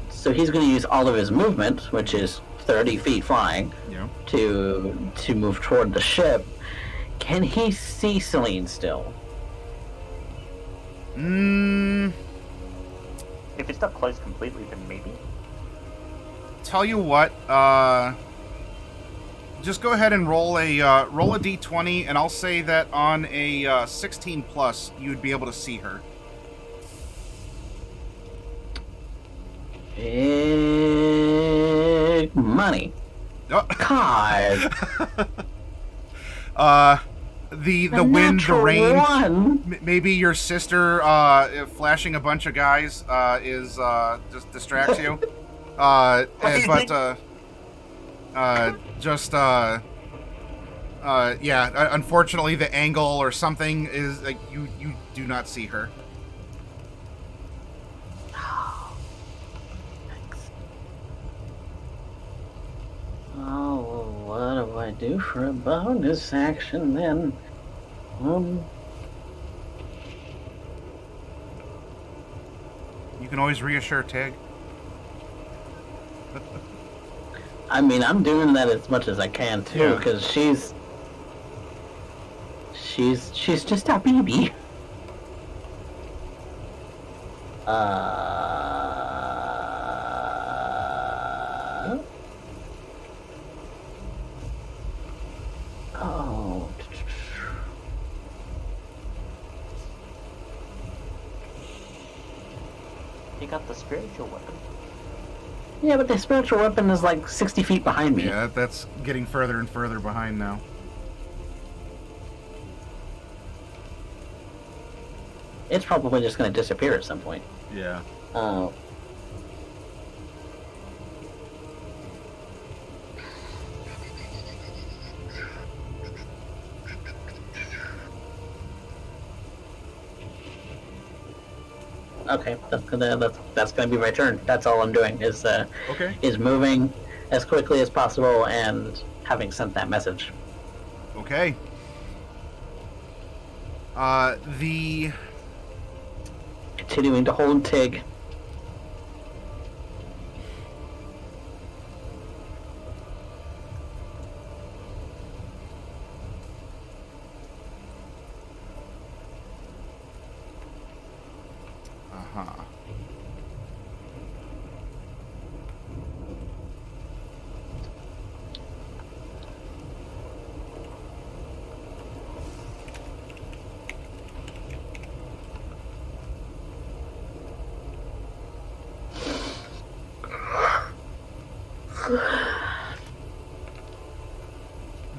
B: So he's going to use all of his movement, which is 30 feet flying,
C: Yeah.
B: to move toward the ship. Can he see Celine still?
A: If it's not closed completely, then maybe.
C: Tell you what, just go ahead and roll a d20, and I'll say that on a 16 plus, you'd be able to see her.
B: Big money.
C: Oh.
B: God.
C: The wind, the rain,
B: one.
C: maybe your sister flashing a bunch of guys is just distracts you. Unfortunately, the angle or something is like you do not see her.
B: Oh, well, what do I do for a bonus action then?
C: You can always reassure Tig.
B: I mean, I'm doing that as much as I can too, because she's just a baby. Oh.
A: You got the spiritual weapon.
B: Yeah, but the spiritual weapon is like 60 feet behind me.
C: Yeah, that's getting further and further behind now.
B: it's probably just going to disappear at some point.
C: Yeah.
B: Okay, that's gonna be my turn. That's all I'm doing is
C: Okay.
B: is moving as quickly as possible and having sent that message.
C: Okay. The
B: Continuing to hold Tig.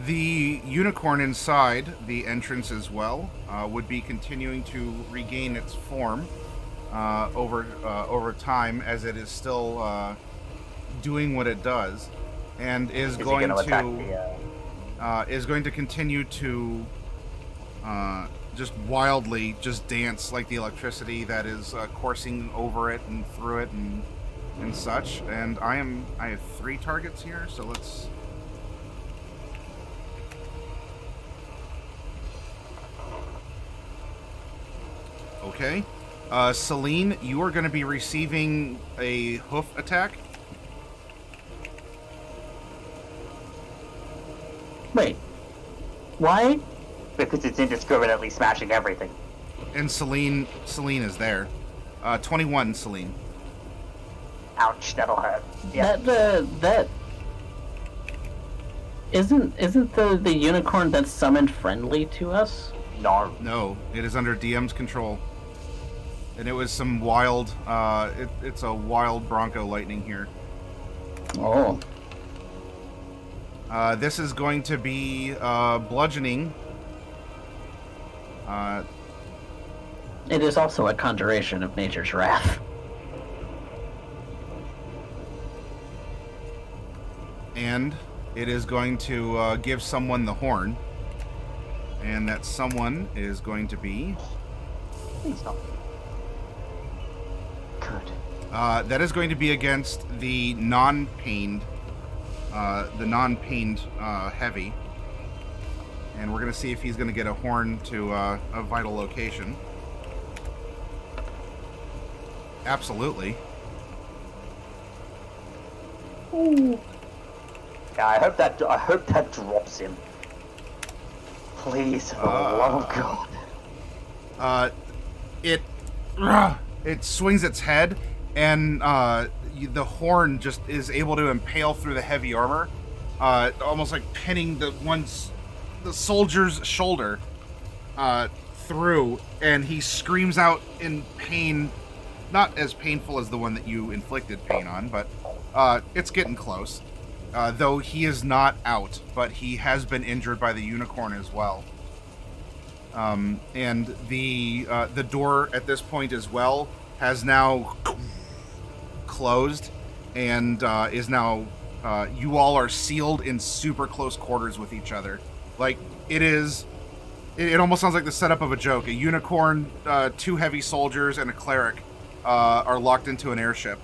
C: The unicorn inside the entrance as well would be continuing to regain its form over time as it is still doing what it does, and is going to continue to just wildly just dance like the electricity that is coursing over it and through it and such. And I have 3 targets here, so let's. Okay. Celine, you are going to be receiving a hoof attack.
B: Wait, why?
A: Because it's indiscriminately smashing everything.
C: And Celine is there. 21, Celine.
A: Ouch, that'll hurt. Yeah.
B: That isn't the unicorn that's summoned friendly to us?
A: No.
C: No, it is under DM's control. And it was some wild, it's a wild Bronco lightning here.
B: Oh.
C: This is going to be bludgeoning.
B: It is also a conjuration of nature's wrath.
C: And it is going to give someone the horn. And that someone is going to be...
A: Please not. Good.
C: That is going to be against the non-pained heavy. And we're going to see if he's going to get a horn to a vital location. Absolutely.
B: Ooh.
A: Yeah, I hope that drops him. Please, for the love of God.
C: It swings its head, and the horn just is able to impale through the heavy armor, almost like pinning the soldier's shoulder through, and he screams out in pain, not as painful as the one that you inflicted pain on, but it's getting close. Though he is not out, but he has been injured by the unicorn as well. And the door at this point as well has now closed, and is now you all are sealed in super close quarters with each other. Like it almost sounds like the setup of a joke. A unicorn, 2 heavy soldiers, and a cleric are locked into an airship.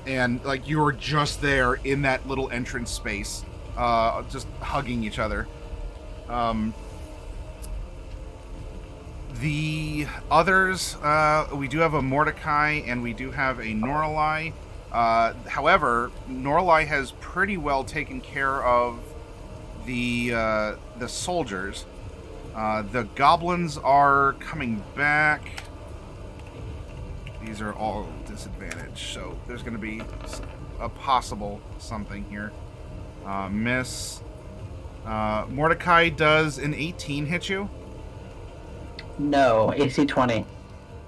C: And, like, you're just there in that little entrance space, just hugging each other. The others, we do have a Mordecai and we do have a Norlai. However, Norlai has pretty well taken care of the soldiers. The goblins are coming back. These are all disadvantaged, so there's going to be a possible something here. Miss. Mordecai, does an 18 hit you?
B: No, AC 20.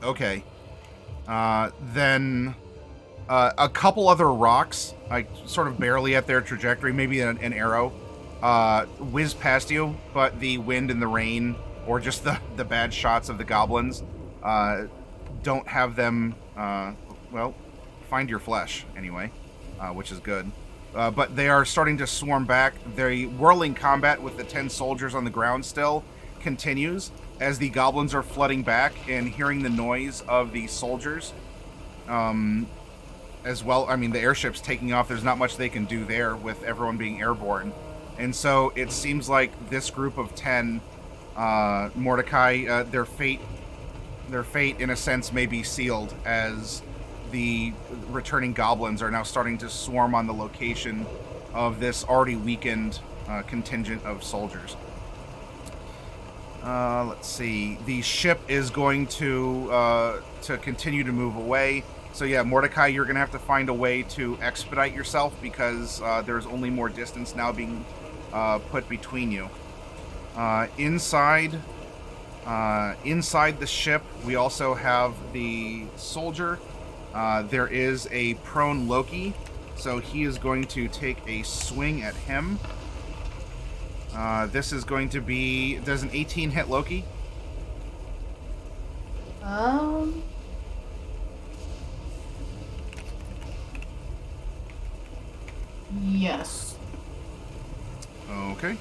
C: Okay. Then a couple other rocks, like sort of barely at their trajectory, maybe an arrow, whiz past you, but the wind and the rain, or just the bad shots of the goblins, don't have them, well, find your flesh, anyway, which is good. But they are starting to swarm back. The whirling combat with the 10 soldiers on the ground still continues as the goblins are flooding back and hearing the noise of the soldiers. As well, I mean, the airship's taking off. There's not much they can do there with everyone being airborne. And so it seems like this group of 10, Mordecai, their fate, in a sense, may be sealed as the returning goblins are now starting to swarm on the location of this already weakened contingent of soldiers. Let's see. The ship is going to continue to move away. So yeah, Mordecai, you're going to have to find a way to expedite yourself because there's only more distance now being put between you. Inside the ship, we also have the soldier. There is a prone Loki, so he is going to take a swing at him. This is going to be... Does an 18 hit Loki?
D: Yes.
C: Okay.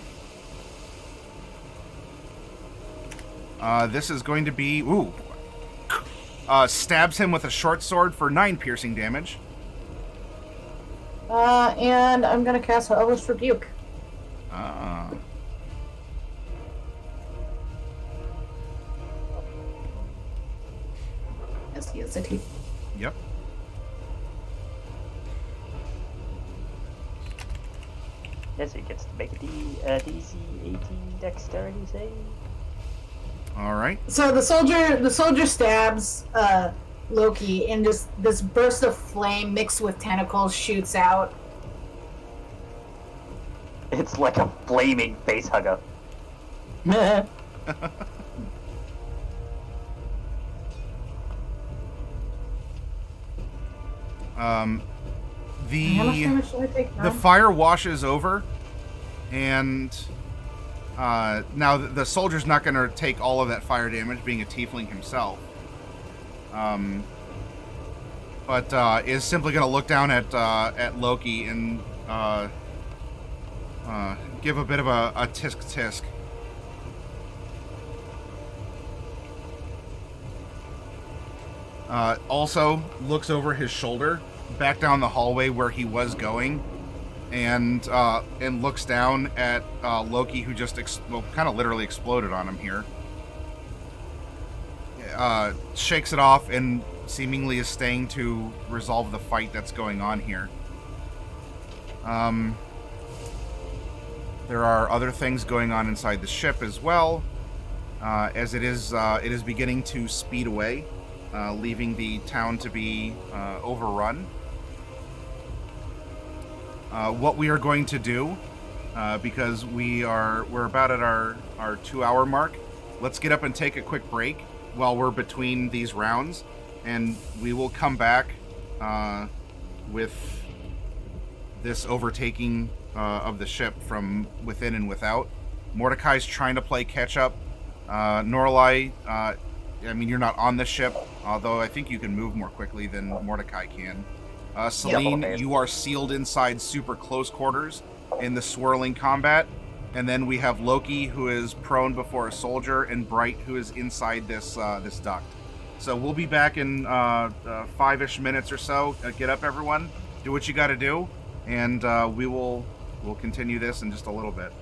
C: This is going to be... Ooh. Stabs him with a short sword for 9 piercing damage.
D: And I'm gonna cast Hellish Rebuke. Yes, he is a T.
C: Yep.
A: Yes, he gets to make a DC 18 dexterity save.
C: All right.
D: So the soldier stabs Loki, and just this burst of flame mixed with tentacles shoots out.
A: It's like a flaming face hugger.
D: How much damage should I take now?
C: The fire washes over, and now the soldier's not going to take all of that fire damage, being a tiefling himself. But is simply going to look down at Loki and give a bit of a tisk-tisk. Also looks over his shoulder back down the hallway where he was going, and looks down at Loki, who just kind of literally exploded on him here. Shakes it off and seemingly is staying to resolve the fight that's going on here. There are other things going on inside the ship as well, as it is beginning to speed away, leaving the town to be overrun. What we are going to do, because we're about at our 2-hour mark, let's get up and take a quick break while we're between these rounds, and we will come back with this overtaking of the ship from within and without. Mordecai's trying to play catch up. Norlai, I mean, you're not on the ship, although I think you can move more quickly than Mordecai can. Celine, you are sealed inside super close quarters in the swirling combat. And then we have Loki, who is prone before a soldier, and Bright, who is inside this duct. So we'll be back in 5-ish minutes or so. Get up, everyone. Do what you got to do, and we'll continue this in just a little bit.